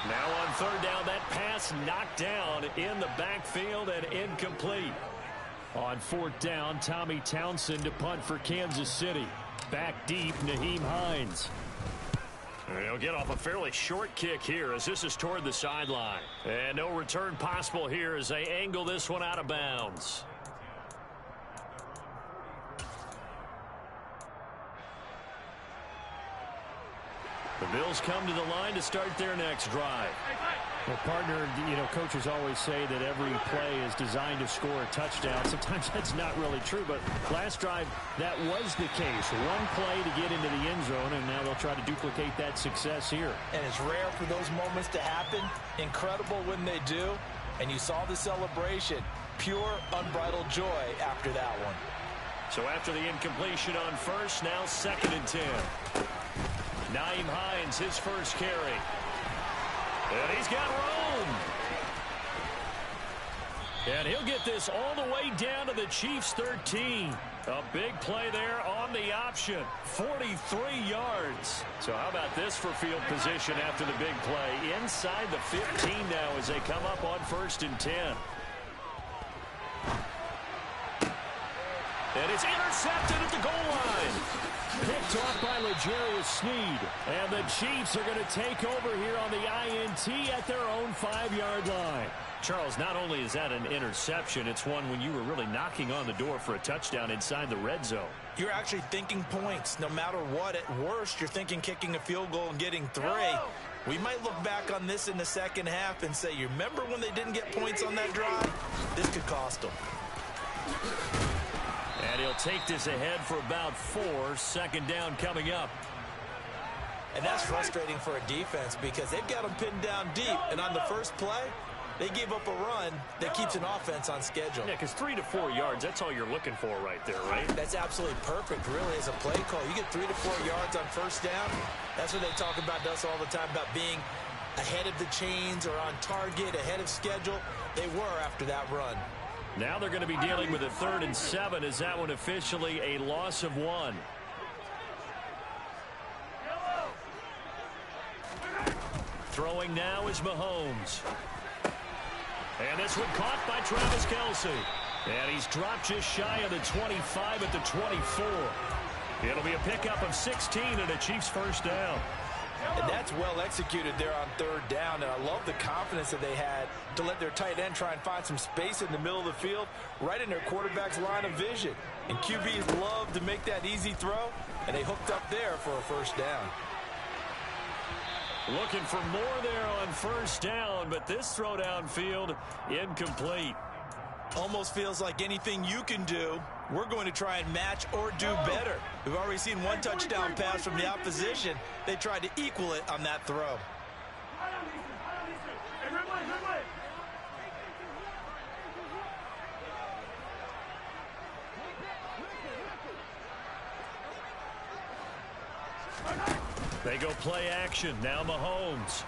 Now on third down, that pass knocked down in the backfield and incomplete. On fourth down, Tommy Townsend to punt for Kansas City. Back deep, Nyheim Hines. And he'll get off a fairly short kick here as this is toward the sideline. And no return possible here as they angle this one out of bounds. The Bills come to the line to start their next drive. Well, partner, coaches always say that every play is designed to score a touchdown. Sometimes that's not really true, but last drive, that was the case. One play to get into the end zone, and now they'll try to duplicate that success here. And it's rare for those moments to happen. Incredible when they do. And you saw the celebration. Pure, unbridled joy after that one. So after the incompletion on first, now 2nd and 10. Nyheim Hines, his first carry. And he's got room. And he'll get this all the way down to the Chiefs' 13. A big play there on the option. 43 yards. So how about this for field position after the big play? Inside the 15 now as they come up on 1st and 10. And it's intercepted at the goal line. Picked off by L'Jarius Sneed. And the Chiefs are going to take over here on the INT at their own 5-yard line. Charles, not only is that an interception, it's one when you were really knocking on the door for a touchdown inside the red zone. You're actually thinking points. No matter what, at worst, you're thinking kicking a field goal and getting 3. We might look back on this in the second half and say, you remember when they didn't get points on that drive? This could cost them. And he'll take this ahead for about 4. 2nd down coming up. And that's frustrating for a defense because they've got them pinned down deep. And on the first play, they gave up a run that keeps an offense on schedule. Yeah, because 3 to 4 yards, that's all you're looking for right there, right? That's absolutely perfect, really, as a play call. You get 3 to 4 yards on first down. That's what they talk about to us all the time, about being ahead of the chains or on target, ahead of schedule. They were after that run. Now they're going to be dealing with a 3rd and 7. Is that one officially a loss of 1? Throwing now is Mahomes. And this one caught by Travis Kelce. And he's dropped just shy of the 25 at the 24. It'll be a pickup of 16 and a Chiefs first down. And that's well executed there on 3rd down. And I love the confidence that they had to let their tight end try and find some space in the middle of the field, right in their quarterback's line of vision. And QBs love to make that easy throw, and they hooked up there for a first down. Looking for more there on first down, but this throw downfield incomplete. Almost feels like anything you can do, we're going to try and match or do better. We've already seen one touchdown pass from the opposition. They tried to equal it on that throw. They go play action. Now Mahomes.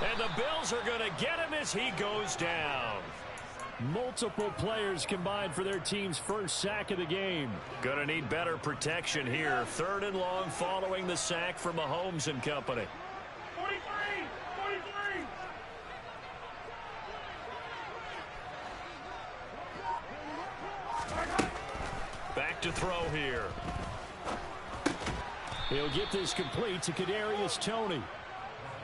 And the Bills are going to get him as he goes down. Multiple players combined for their team's first sack of the game. Going to need better protection here. 3rd and long following the sack from Mahomes and company. 43! Back to throw here. He'll get this complete to Kadarius Toney.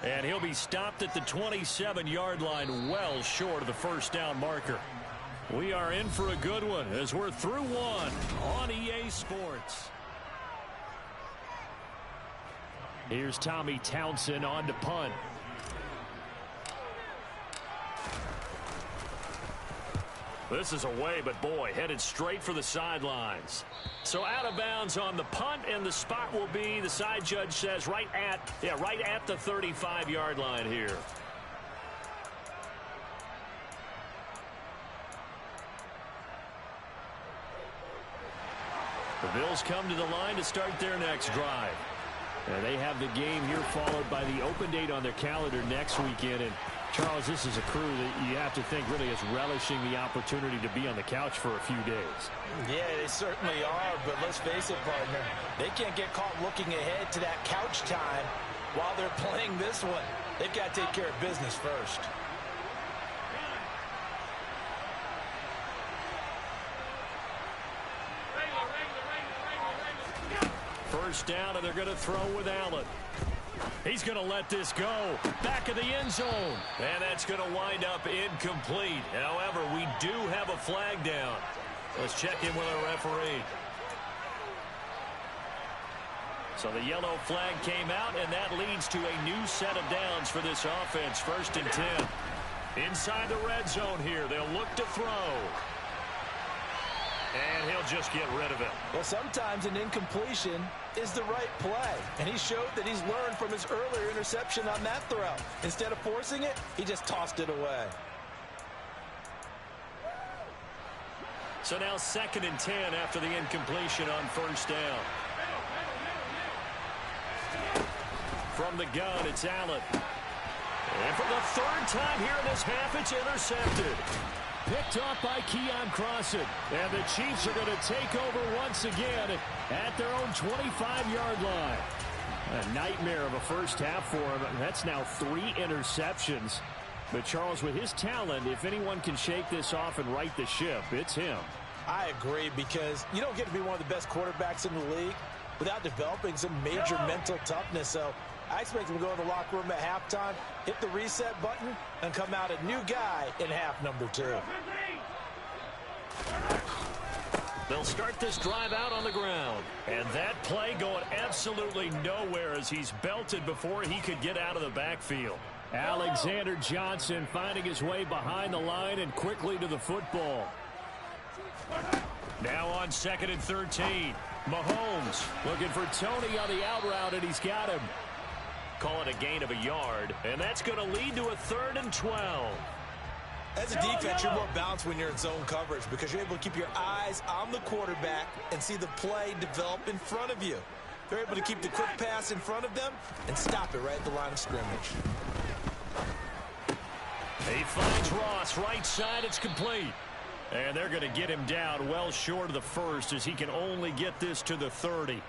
And he'll be stopped at the 27-yard line, well short of the first down marker. We are in for a good one as we're through 1 on EA Sports. Here's Tommy Townsend on to punt. This is away, but boy, headed straight for the sidelines. So out of bounds on the punt, and the spot will be, the side judge says, right at the 35-yard line here. The Bills come to the line to start their next drive. They have the game here followed by the open date on their calendar next weekend. And Charles, this is a crew that you have to think really is relishing the opportunity to be on the couch for a few days. Yeah, they certainly are, but let's face it, partner. They can't get caught looking ahead to that couch time while they're playing this one. They've got to take care of business first. First down, and they're going to throw with Allen. He's going to let this go. Back of the end zone. And that's going to wind up incomplete. However, we do have a flag down. Let's check in with our referee. So the yellow flag came out, and that leads to a new set of downs for this offense. 1st and 10. Inside the red zone here. They'll look to throw. And he'll just get rid of it. Well, sometimes an incompletion is the right play. And he showed that he's learned from his earlier interception on that throw. Instead of forcing it, he just tossed it away. So now 2nd and 10 after the incompletion on 1st down. From the gun, it's Allen. And for the 3rd time here in this half, it's intercepted. Picked off by Keon Crossan. And the Chiefs are going to take over once again at their own 25-yard line. A nightmare of a first half for him. That's now 3 interceptions. But, Charles, with his talent, if anyone can shake this off and right the ship, it's him. I agree, because you don't get to be one of the best quarterbacks in the league without developing some major mental toughness. So I expect him to go in the locker room at halftime, hit the reset button, and come out a new guy in half number 2. They'll start this drive out on the ground. And that play going absolutely nowhere as he's belted before he could get out of the backfield. Alexander Johnson finding his way behind the line and quickly to the football. Now on 2nd and 13. Mahomes looking for Tony on the out route, and he's got him. Call it a gain of a yard, and that's going to lead to a 3rd and 12. As a defense, you're more balanced when you're in zone coverage because you're able to keep your eyes on the quarterback and see the play develop in front of you. They're able to keep the quick pass in front of them and stop it right at the line of scrimmage. He finds Ross right side. It's complete. And they're going to get him down well short of the 1st as he can only get this to the 30.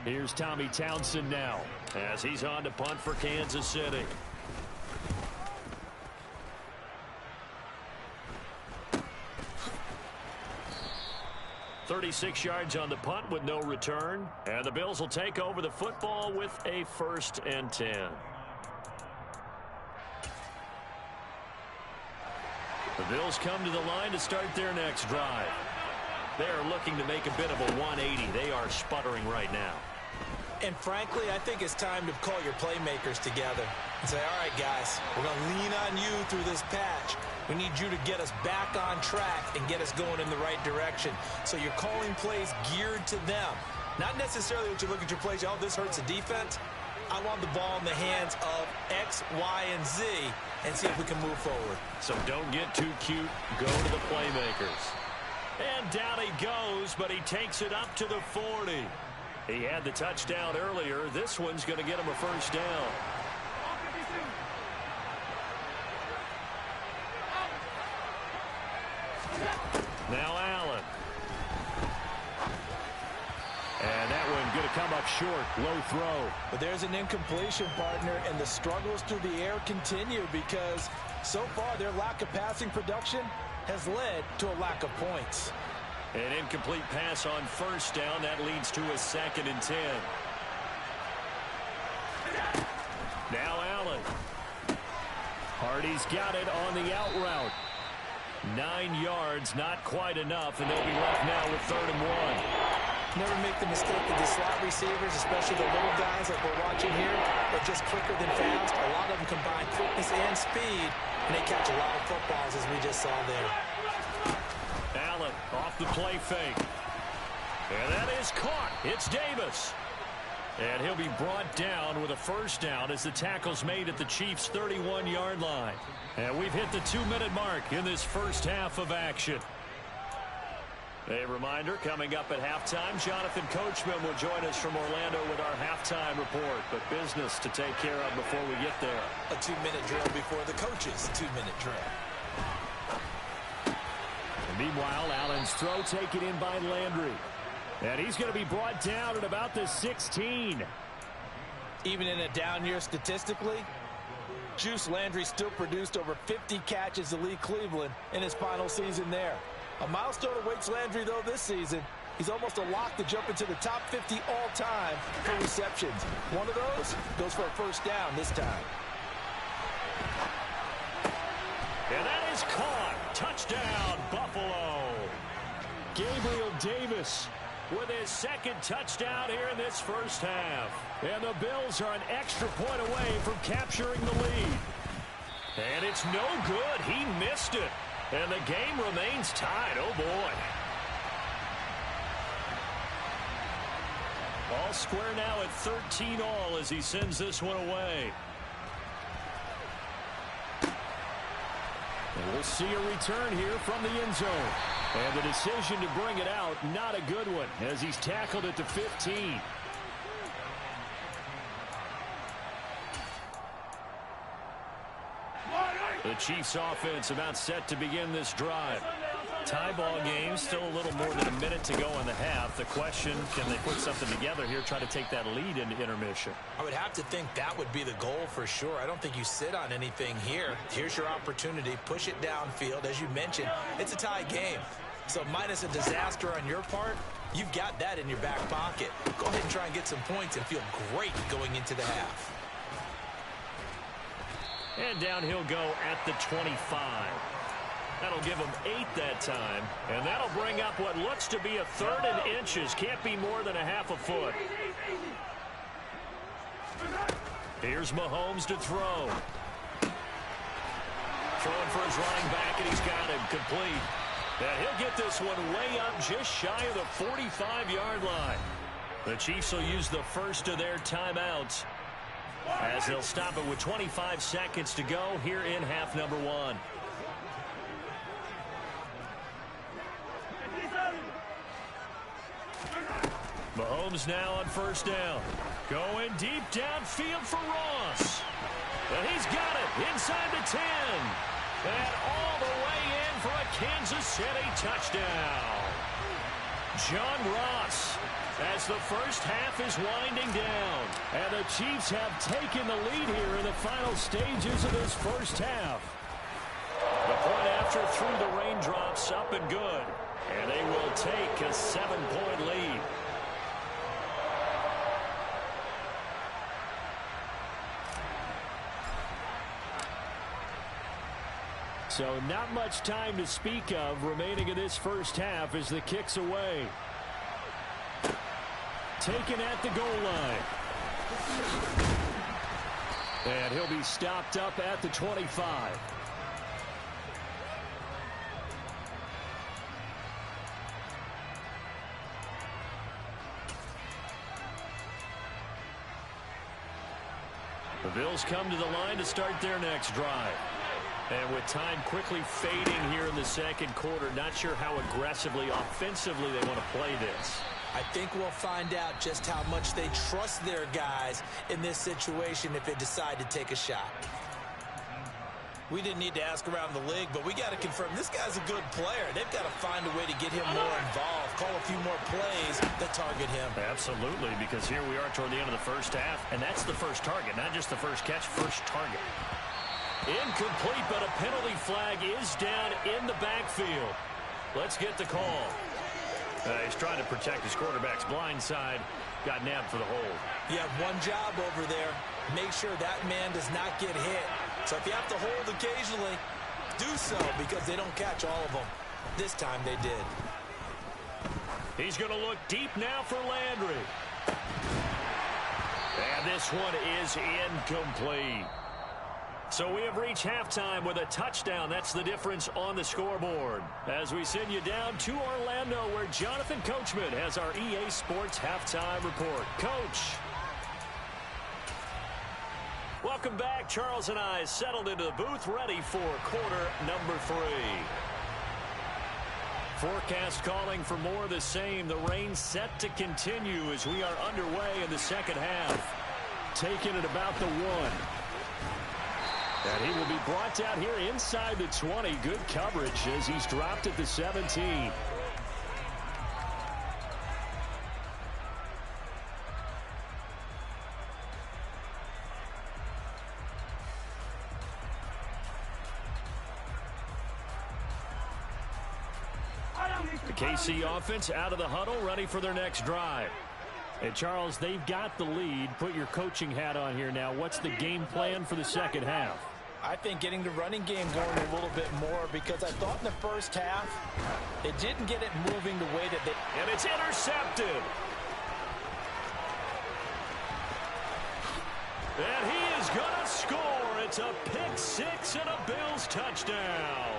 Here's Tommy Townsend now as he's on to punt for Kansas City. "36 yards on the punt with no return. And the Bills will take over the football with a 1st and 10. The Bills come to the line to start their next drive. They're looking to make a bit of a 180. They are sputtering right now. And frankly, I think it's time to call your playmakers together and say, all right, guys, we're going to lean on you through this patch. We need you to get us back on track and get us going in the right direction. So you're calling plays geared to them. Not necessarily what you look at your plays, oh, this hurts the defense. I want the ball in the hands of X, Y, and Z and see if we can move forward. So don't get too cute. Go to the playmakers. And down he goes, but he takes it up to the 40. He had the touchdown earlier. This one's going to get him a 1st down. Now Allen. And that one going to come up short. Low throw. But there's an incompletion, partner, and the struggles through the air continue because so far their lack of passing production has led to a lack of points. An incomplete pass on 1st down. That leads to a 2nd and 10. Now Allen. Hardy's got it on the out route. 9 yards, not quite enough, and they'll be left now with 3rd and 1. Never make the mistake of the slot receivers, especially the little guys like we're watching here. They're just quicker than fast. A lot of them combine quickness and speed, and they catch a lot of footballs, as we just saw there. Allen off the play fake. And that is caught. It's Davis. And he'll be brought down with a 1st down as the tackle's made at the Chiefs' 31-yard line. And we've hit the 2-minute mark in this first half of action. A reminder, coming up at halftime, Jonathan Coachman will join us from Orlando with our halftime report. But business to take care of before we get there. A 2-minute drill before the coach's 2-minute drill. And meanwhile, Allen's throw taken in by Landry. And he's going to be brought down at about the 16. Even in a down year statistically, Juice Landry still produced over 50 catches to lead Cleveland in his final season there. A milestone awaits Landry, though, this season. He's almost a lock to jump into the top 50 all-time for receptions. One of those goes for a first down this time. And that is caught. Touchdown, Buffalo. Gabriel Davis with his second touchdown here in this first half. And the Bills are an extra point away from capturing the lead. And it's no good. He missed it. And the game remains tied. Oh, boy. All square now at 13 all as he sends this one away. And we'll see a return here from the end zone. And the decision to bring it out, not a good one, as he's tackled at the 15. The Chiefs offense about set to begin this drive. Tie ball game, still a little more than a minute to go in the half. The question, can they put something together here, try to take that lead into intermission? I would have to think that would be the goal for sure. I don't think you sit on anything here. Here's your opportunity. Push it downfield. As you mentioned, it's a tie game. So minus a disaster on your part, you've got that in your back pocket. Go ahead and try and get some points and feel great going into the half. And down he'll go at the 25. That'll give him 8 that time. And that'll bring up what looks to be a 3rd and inches. Can't be more than a half a foot. Here's Mahomes to throw. Throwing for his running back, and he's got him complete. And he'll get this one way up just shy of the 45-yard line. The Chiefs will use the first of their timeouts as they'll stop it with 25 seconds to go here in half number 1. Mahomes now on first down. Going deep downfield for Ross. And he's got it inside the 10. And all the way in for a Kansas City touchdown. John Ross, as the first half is winding down. And the Chiefs have taken the lead here in the final stages of this first half. The point after through the raindrops, up and good. And they will take a 7-point lead. So not much time to speak of remaining in this first half as the kick's away. Taken at the goal line. And he'll be stopped up at the 25. The Bills come to the line to start their next drive. And with time quickly fading here in the second quarter, not sure how aggressively, offensively they want to play this. I think we'll find out just how much they trust their guys in this situation if they decide to take a shot. We didn't need to ask around the league, but we got to confirm this guy's a good player. They've got to find a way to get him more involved, call a few more plays that target him. Absolutely, because here we are toward the end of the first half, and that's the first target, not just the first catch, first target. Incomplete, but a penalty flag is down in the backfield. Let's get the call. He's trying to protect his quarterback's blind side. Got nabbed for the hold. You have one job over there. Make sure that man does not get hit. So if you have to hold occasionally, do so because they don't catch all of them. This time they did. He's going to look deep now for Landry. And this one is incomplete. So we have reached halftime with a touchdown. That's the difference on the scoreboard. As we send you down to Orlando, where Jonathan Coachman has our EA Sports Halftime Report. Coach. Welcome back. Charles and I settled into the booth, ready for quarter number 3. Forecast calling for more of the same. The rain set to continue as we are underway in the second half. Taking it about the 1. And he will be brought down here inside the 20. Good coverage as he's dropped at the 17. The KC offense out of the huddle, ready for their next drive. And, Charles, they've got the lead. Put your coaching hat on here now. What's the game plan for the second half? I think getting the running game going a little bit more, because I thought in the first half it didn't get it moving the way that they... And it's intercepted. And he is going to score. It's a pick six and a Bills touchdown.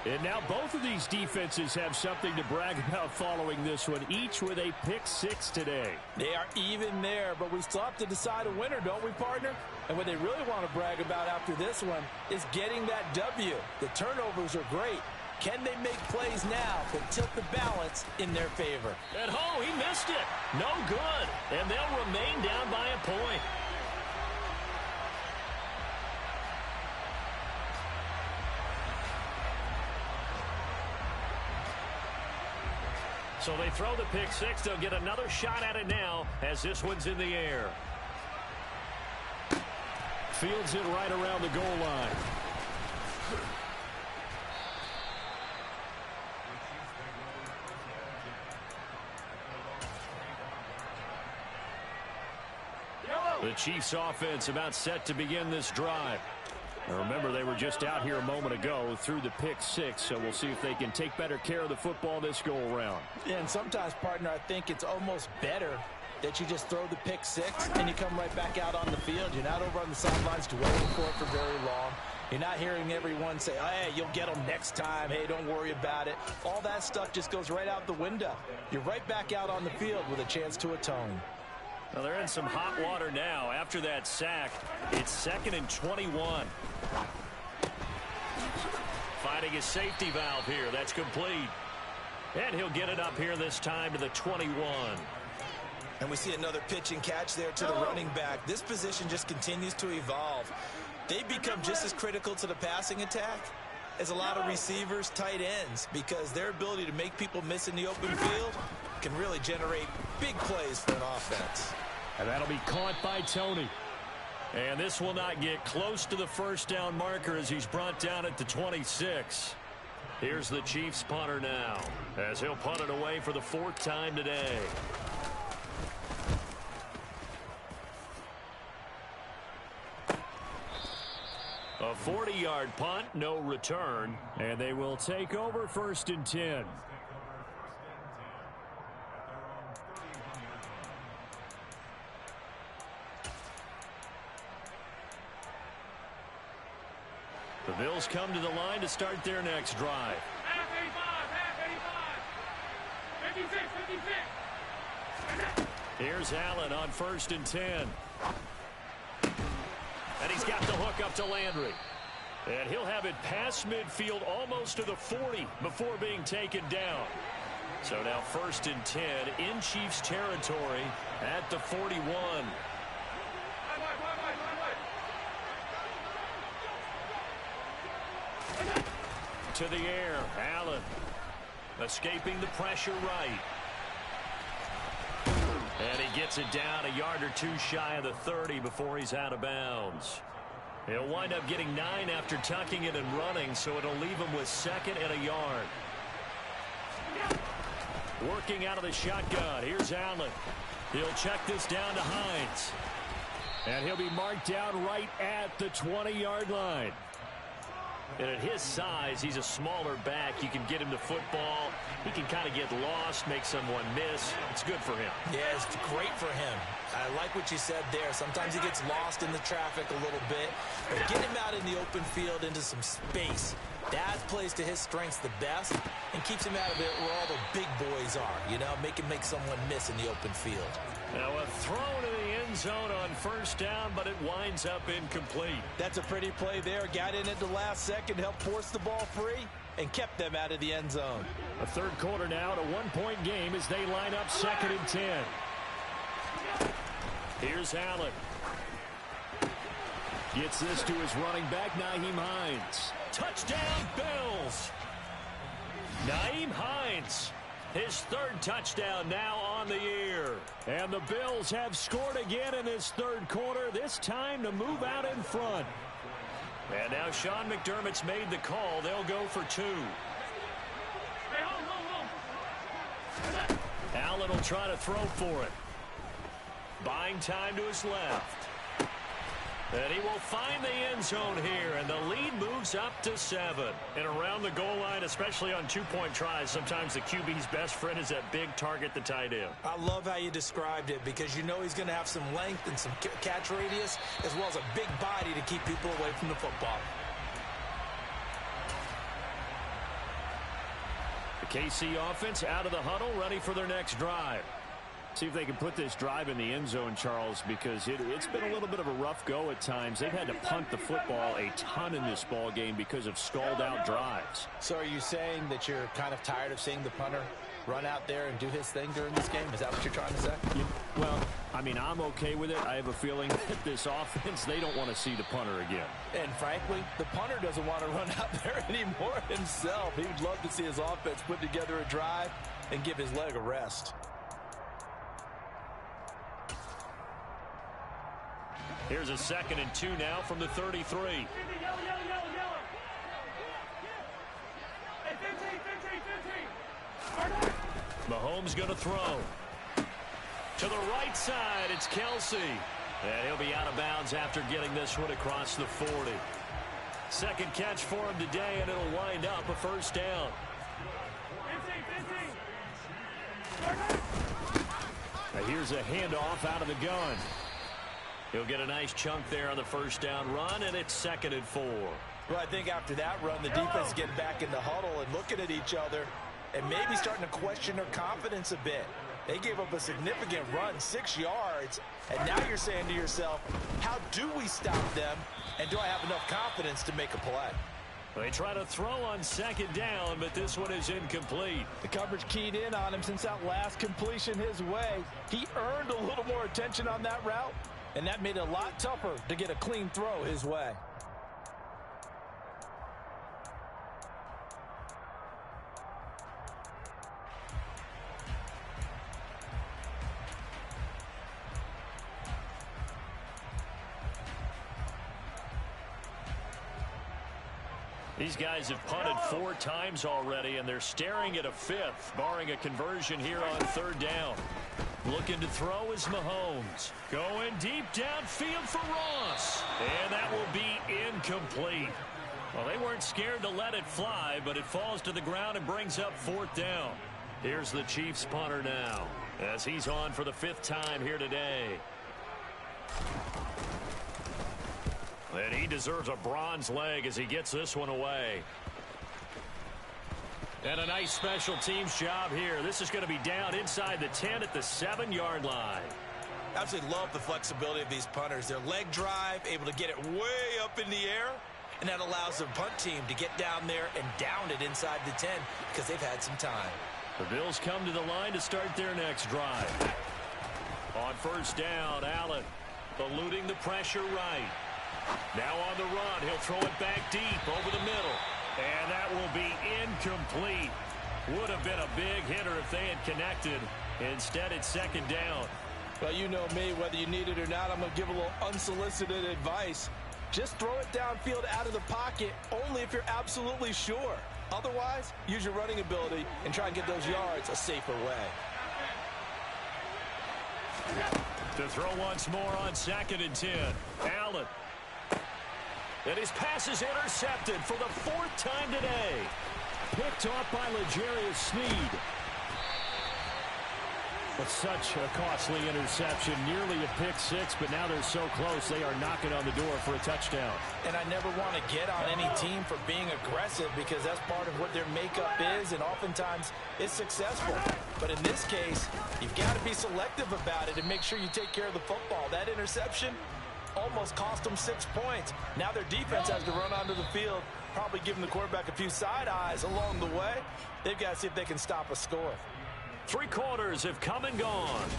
And now both of these defenses have something to brag about following this one, each with a pick six today. They are even there, but we still have to decide a winner, don't we, partner? And what they really want to brag about after this one is getting that W. The turnovers are great. Can they make plays now that tilt the balance in their favor? And oh, he missed it. No good. And they'll remain down by a point. So they throw the pick six. They'll get another shot at it now as this one's in the air. Fields it right around the goal line. The Chiefs offense about set to begin this drive. Now remember, they were just out here a moment ago through the pick six, so we'll see if they can take better care of the football this go-around. Yeah, and sometimes, partner, I think it's almost better that you just throw the pick six and you come right back out on the field. You're not over on the sidelines dwelling for it for very long. You're not hearing everyone say, oh, hey, you'll get them next time. Hey, don't worry about it. All that stuff just goes right out the window. You're right back out on the field with a chance to atone. Well, they're in some hot water now. After that sack, it's 2nd and 21. Finding his safety valve here. That's complete. And he'll get it up here this time to the 21. And we see another pitch and catch there to the running back. This position just continues to evolve. They become just as critical to the passing attack as a lot of receivers, tight ends, because their ability to make people miss in the open field can really generate big plays for an offense. And that'll be caught by Tony. And this will not get close to the first down marker as he's brought down at the 26. Here's the Chiefs punter now as he'll punt it away for the 4th time today. A 40-yard punt, no return, and they will take over 1st and 10. The Bills come to the line to start their next drive. Half 85, 56. Here's Allen on 1st and 10. And he's got the hook up to Landry. And he'll have it past midfield almost to the 40 before being taken down. So now 1st and 10 in Chiefs territory at the 41. To the air, Allen escaping the pressure right. And he gets it down a yard or two shy of the 30 before he's out of bounds. He'll wind up getting 9 after tucking it and running, so it'll leave him with 2nd and a yard. Working out of the shotgun, here's Allen. He'll check this down to Hines. And he'll be marked down right at the 20-yard line. And at his size, he's a smaller back. You can get him to football. He can kind of get lost, make someone miss. It's good for him. Yeah, it's great for him. I like what you said there. Sometimes he gets lost in the traffic a little bit. But get him out in the open field into some space. That plays to his strengths the best and keeps him out of it where all the big boys are. You know, make someone miss in the open field. Now a throw to the end zone on 1st down, but it winds up incomplete. That's a pretty play there. Got in at the last second, helped force the ball free, and kept them out of the end zone. A 3rd quarter now, a 1-point game as they line up 2nd and 10. Here's Allen. Gets this to his running back, Nyheim Hines. Touchdown, Bills! Nyheim Hines, his 3rd touchdown now on the year. And the Bills have scored again in this 3rd quarter, this time to move out in front. And now Sean McDermott's made the call. They'll go for 2. Hey, hold. Allen will try to throw for it. Buying time to his left. And he will find the end zone here, and the lead moves up to 7. And around the goal line, especially on two-point tries, sometimes the QB's best friend is that big target, the tight end. I love how you described it because you know he's going to have some length and some catch radius as well as a big body to keep people away from the football. The KC offense out of the huddle, ready for their next drive. See if they can put this drive in the end zone, Charles, because it's been a little bit of a rough go at times. They've had to punt the football a ton in this ball game because of stalled-out drives. So are you saying that you're kind of tired of seeing the punter run out there and do his thing during this game? Is that what you're trying to say? Yeah, well, I mean, I'm okay with it. I have a feeling that this offense, they don't want to see the punter again. And frankly, the punter doesn't want to run out there anymore himself. He would love to see his offense put together a drive and give his leg a rest. Here's a 2nd and 2 now from the 33. Mahomes going to throw. To the right side, it's Kelsey. And he'll be out of bounds after getting this one across the 40. Second catch for him today, and it'll wind up a first down. Now here's a handoff out of the gun. He'll get a nice chunk there on the first down run, and it's 2nd and 4. Well, I think after that run, the defense is getting back in the huddle and looking at each other and maybe starting to question their confidence a bit. They gave up a significant run, 6 yards, and now you're saying to yourself, how do we stop them, and do I have enough confidence to make a play? They try to throw on 2nd down, but this one is incomplete. The coverage keyed in on him since that last completion his way. He earned a little more attention on that route, and that made it a lot tougher to get a clean throw his way. These guys have punted 4 times already, and they're staring at a 5th, barring a conversion here on 3rd down. Looking to throw is Mahomes. Going deep downfield for Ross. And that will be incomplete. Well, they weren't scared to let it fly, but it falls to the ground and brings up 4th down. Here's the Chiefs punter now, as he's on for the 5th time here today. And he deserves a bronze leg as he gets this one away. And a nice special teams job here. This is going to be down inside the 10 at the 7-yard line. Absolutely love the flexibility of these punters. Their leg drive, able to get it way up in the air, and that allows the punt team to get down there and down it inside the 10 because they've had some time. The Bills come to the line to start their next drive. On 1st down, Allen eluding the pressure right. Now on the run, he'll throw it back deep over the middle. And that will be incomplete. Would have been a big hitter if they had connected. Instead, it's 2nd down. Well, you know me, whether you need it or not, I'm going to give a little unsolicited advice. Just throw it downfield out of the pocket only if you're absolutely sure. Otherwise, use your running ability and try and get those yards a safer way. To throw once more on 2nd and 10. Allen. And his pass is intercepted for the 4th time today. Picked off by L'Jarius Sneed. But such a costly interception, nearly a pick 6, but now they're so close they are knocking on the door for a touchdown. And I never want to get on any team for being aggressive because that's part of what their makeup is, and oftentimes it's successful. But in this case, you've got to be selective about it and make sure you take care of the football. That interception almost cost them 6 points. Now their defense has to run onto the field, probably giving the quarterback a few side eyes along the way. They've got to see if they can stop a score. 3 quarters have come and gone.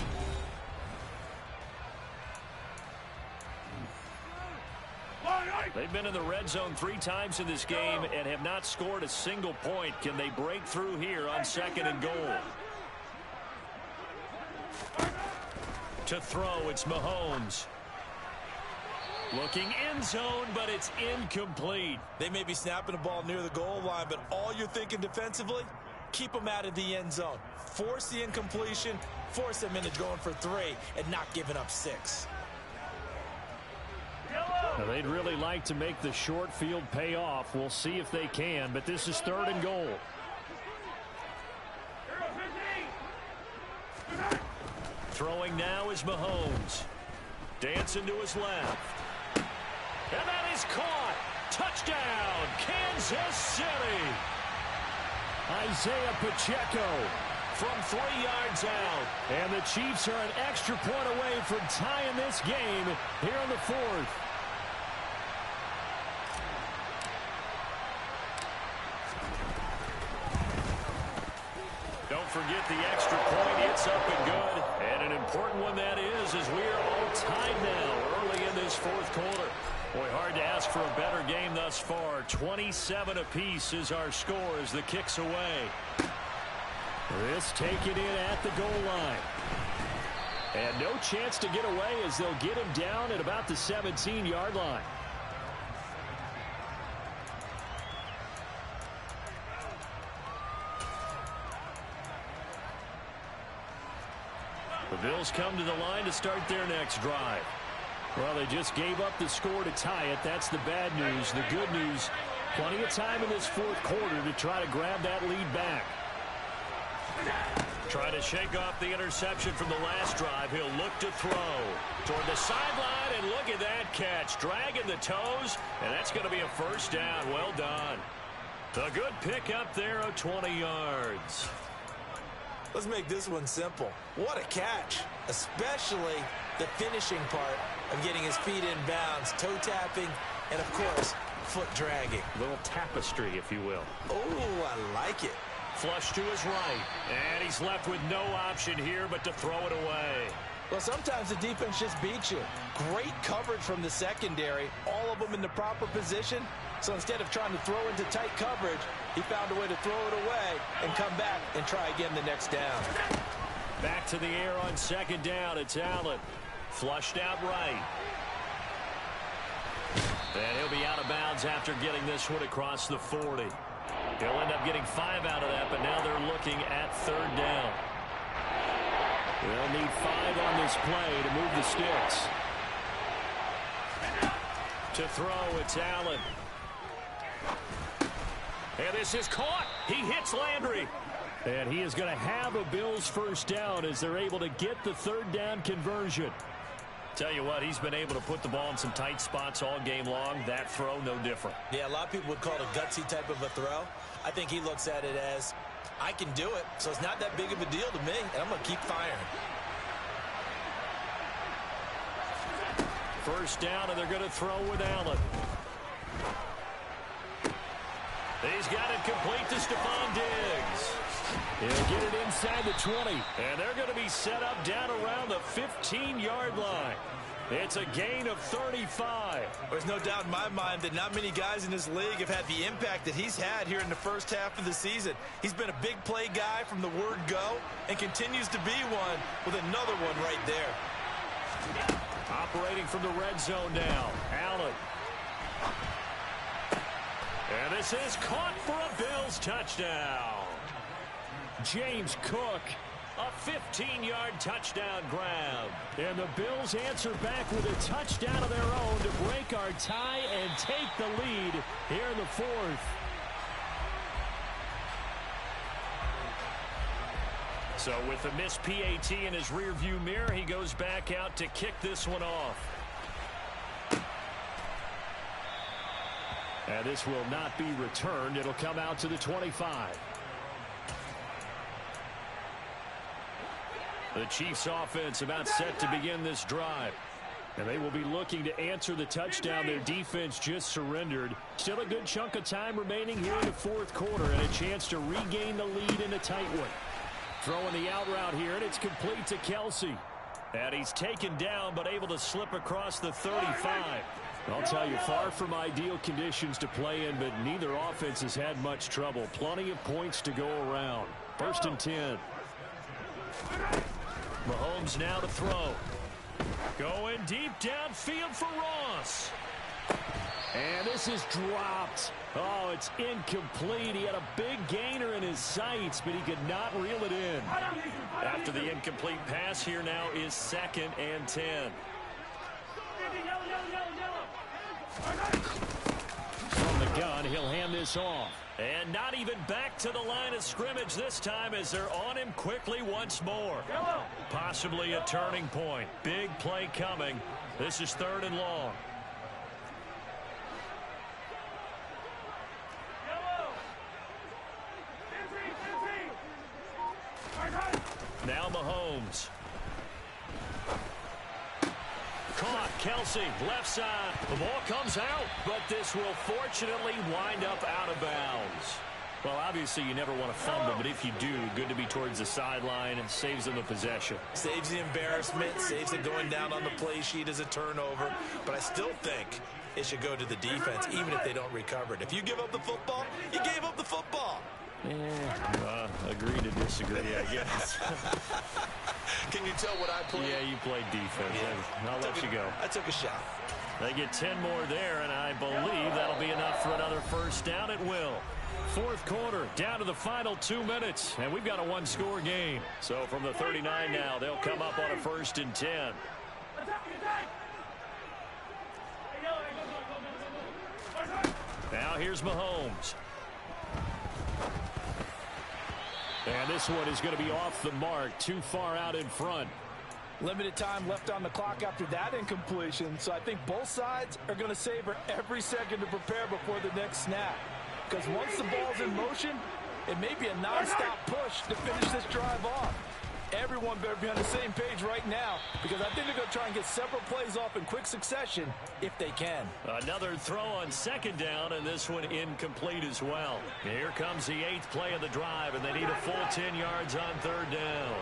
They've been in the red zone 3 times in this game and have not scored a single point. Can they break through here on 2nd and goal? To throw, it's Mahomes. Looking end zone, but it's incomplete. They may be snapping the ball near the goal line, but all you're thinking defensively, keep them out of the end zone. Force the incompletion, force them into going for 3 and not giving up 6. Now, they'd really like to make the short field pay off. We'll see if they can, but this is 3rd and goal. Throwing now is Mahomes. Dancing to his left. And that is caught. Touchdown, Kansas City. Isaiah Pacheco from 3 yards out. And the Chiefs are an extra point away from tying this game here in the 4th. Don't forget the extra point. It's up and good. And an important one that is, as we are all tied now early in this 4th quarter. Boy, hard to ask for a better game thus far. 27 apiece is our score as the kick's away. This taken in at the goal line. And no chance to get away as they'll get him down at about the 17-yard line. The Bills come to the line to start their next drive. Well, they just gave up the score to tie it. That's the bad news. The good news, plenty of time in this 4th quarter to try to grab that lead back. Trying to shake off the interception from the last drive. He'll look to throw toward the sideline, and look at that catch. Dragging the toes, and that's going to be a 1st down. Well done. A good pick up there of 20 yards. Let's make this one simple. What a catch, especially the finishing part of getting his feet in bounds, toe tapping, and of course, foot dragging. A little tapestry, if you will. Oh, I like it. Flush to his right, and he's left with no option here but to throw it away. Well, sometimes the defense just beats you. Great coverage from the secondary, all of them in the proper position. So instead of trying to throw into tight coverage, he found a way to throw it away and come back and try again the next down. Back to the air on 2nd down. It's Allen. Flushed out right. And he'll be out of bounds after getting this one across the 40. They'll end up getting 5 out of that, but now they're looking at 3rd down. They'll need 5 on this play to move the sticks. To throw, it's Allen. And this is caught. He hits Landry. And he is going to have a Bills 1st down as they're able to get the 3rd down conversion. Tell you what, he's been able to put the ball in some tight spots all game long. That throw, no different. Yeah, a lot of people would call it a gutsy type of a throw. I think he looks at it as, I can do it, so it's not that big of a deal to me, and I'm going to keep firing. 1st down, and they're going to throw with Allen. He's got it complete to Stephon Diggs. He'll get it inside the 20, and they're going to be set up down around the 15-yard line. It's a gain of 35. There's no doubt in my mind that not many guys in this league have had the impact that he's had here in the 1st half of the season. He's been a big play guy from the word go and continues to be one with another one right there. Operating from the red zone now, Allen. And this is caught for a Bills touchdown. James Cook, a 15-yard touchdown grab. And the Bills answer back with a touchdown of their own to break our tie and take the lead here in the 4th. So with a missed PAT in his rearview mirror, he goes back out to kick this one off. And this will not be returned. It'll come out to the 25. The Chiefs offense about set to begin this drive. And they will be looking to answer the touchdown their defense just surrendered. Still a good chunk of time remaining here in the 4th quarter and a chance to regain the lead in a tight one. Throwing the out route here, and it's complete to Kelsey. And he's taken down but able to slip across the 35. I'll tell you, far from ideal conditions to play in, but neither offense has had much trouble. Plenty of points to go around. 1st and 10. Mahomes now to throw. Going deep downfield for Ross. And this is dropped. Oh, it's incomplete. He had a big gainer in his sights, but he could not reel it in. After the incomplete pass, here now is 2nd and 10. From the gun, he'll hand this off. And not even back to the line of scrimmage this time as they're on him quickly once more. Possibly a turning point. Big play coming. This is 3rd and long. Now Mahomes. Caught. Kelsey, left side. The ball comes out, but this will fortunately wind up out of bounds. Well, obviously, you never want to fumble, but if you do, good to be towards the sideline and saves them the possession. Saves the embarrassment, saves it going down on the play sheet as a turnover. But I still think it should go to the defense, even if they don't recover it. If you give up the football, you gave up the football. Yeah, agree to disagree, I guess. Can you tell what I played? Yeah, you played defense. Yeah. I'll let you go. I took a shot. They get 10 more there, and I believe that'll be enough for another first down at will. 4th quarter, down to the final 2 minutes, and we've got a 1-score game. So from the 39 now, they'll come up on a 1st and 10. Now here's Mahomes. And this one is going to be off the mark, too far out in front. Limited time left on the clock after that incompletion, so I think both sides are going to savor every second to prepare before the next snap. Because once the ball's in motion, it may be a non-stop push to finish this drive off. Everyone better be on the same page right now, because I think they're going to try and get several plays off in quick succession if they can. Another throw on 2nd down, and this one incomplete as well. Here comes the 8th play of the drive, and they need a full 10 yards on 3rd down.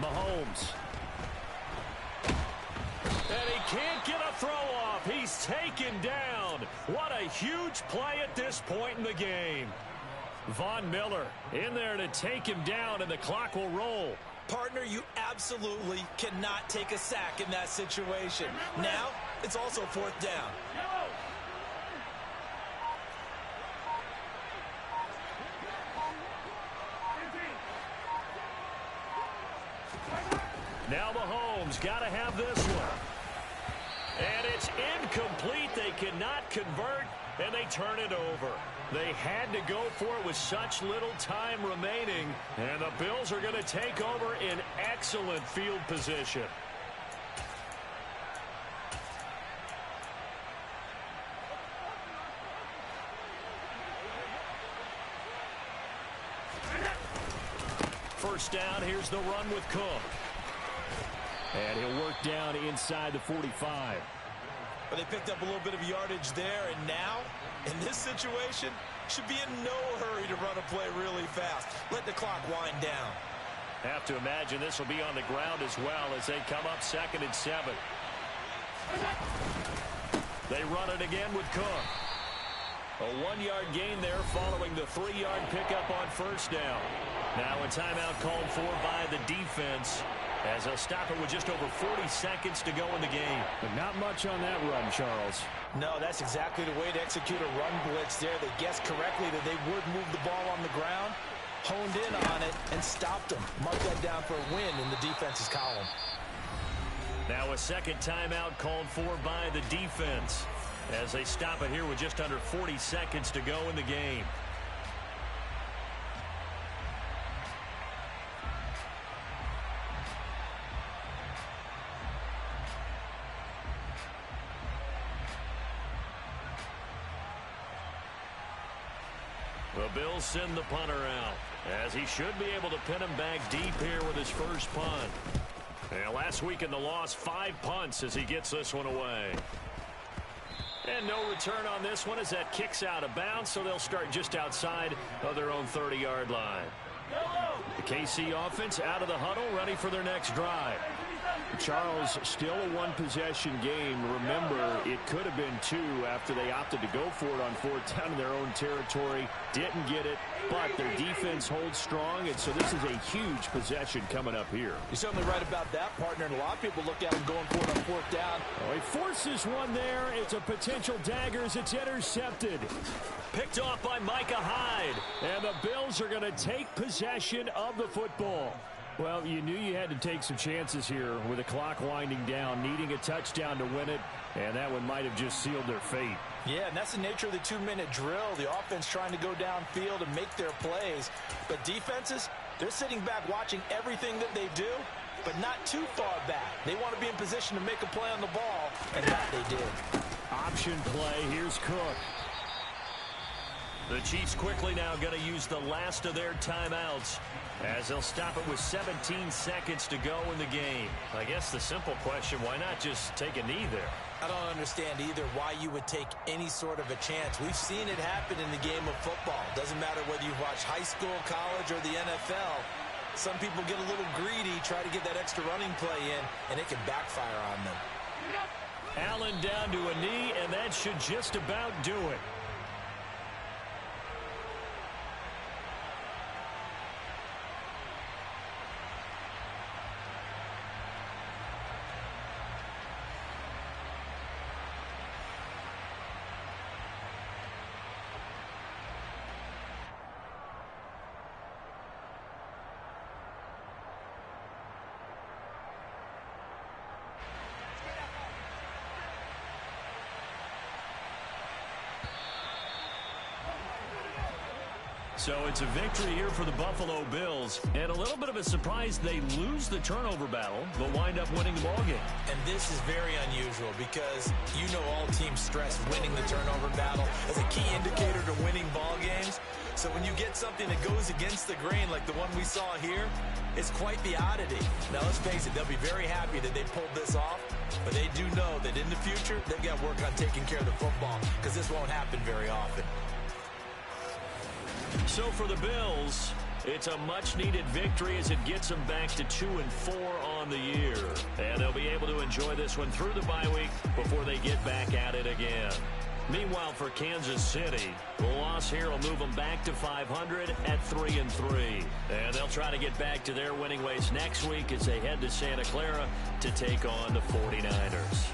Mahomes. And he can't get a throw off. He's taken down. What a huge play at this point in the game. Von Miller in there to take him down, and the clock will roll. Partner, you absolutely cannot take a sack in that situation. Now, it's also 4th down. Now Mahomes got to have this one. And it's incomplete. They cannot convert, and they turn it over. They had to go for it with such little time remaining, and the Bills are going to take over in excellent field position. First down, here's the run with Cook. And he'll work down inside the 45. But they picked up a little bit of yardage there, and now, in this situation, should be in no hurry to run a play really fast. Let the clock wind down. Have to imagine this will be on the ground as well as they come up 2nd and 7. They run it again with Cook. A 1-yard gain there following the 3-yard pickup on 1st down. Now a timeout called for by the defense, as they'll stop it with just over 40 seconds to go in the game. But not much on that run, Charles. No, that's exactly the way to execute a run blitz there. They guessed correctly that they would move the ball on the ground, honed in on it, and stopped them. Mark that down for a win in the defense's column. Now a second timeout called for by the defense, as they stop it here with just under 40 seconds to go in the game. The Bills send the punter out, as he should be able to pin him back deep here with his first punt. And last week in the loss, 5 punts as he gets this one away. And no return on this one as that kicks out of bounds, so they'll start just outside of their own 30-yard line. The KC offense out of the huddle, ready for their next drive. Charles, still a one-possession game. Remember, it could have been 2 after they opted to go for it on 4th down in their own territory. Didn't get it, but their defense holds strong, and so this is a huge possession coming up here. You're certainly right about that, partner, and a lot of people look at him going for it on 4th down. Oh, he forces one there. It's a potential dagger as it's intercepted. Picked off by Micah Hyde, and the Bills are going to take possession of the football. Well, you knew you had to take some chances here with the clock winding down, needing a touchdown to win it, and that one might have just sealed their fate. Yeah, and that's the nature of the 2-minute drill. The offense trying to go downfield and make their plays. But defenses, they're sitting back watching everything that they do, but not too far back. They want to be in position to make a play on the ball, and that they did. Option play. Here's Cook. The Chiefs quickly now going to use the last of their timeouts as they'll stop it with 17 seconds to go in the game. I guess the simple question, why not just take a knee there? I don't understand either why you would take any sort of a chance. We've seen it happen in the game of football. Doesn't matter whether you watch high school, college, or the NFL. Some people get a little greedy, try to get that extra running play in, and it can backfire on them. Allen down to a knee, and that should just about do it. So it's a victory here for the Buffalo Bills. And a little bit of a surprise, they lose the turnover battle, but wind up winning the ballgame. And this is very unusual because you know all teams stress winning the turnover battle as a key indicator to winning ball games. So when you get something that goes against the grain like the one we saw here, it's quite the oddity. Now let's face it, they'll be very happy that they pulled this off, but they do know that in the future, they've got to work on taking care of the football because this won't happen very often. So for the Bills, it's a much-needed victory as it gets them back to 2-4 on the year. And they'll be able to enjoy this one through the bye week before they get back at it again. Meanwhile, for Kansas City, the loss here will move them back to 500 at 3-3. And they'll try to get back to their winning ways next week as they head to Santa Clara to take on the 49ers.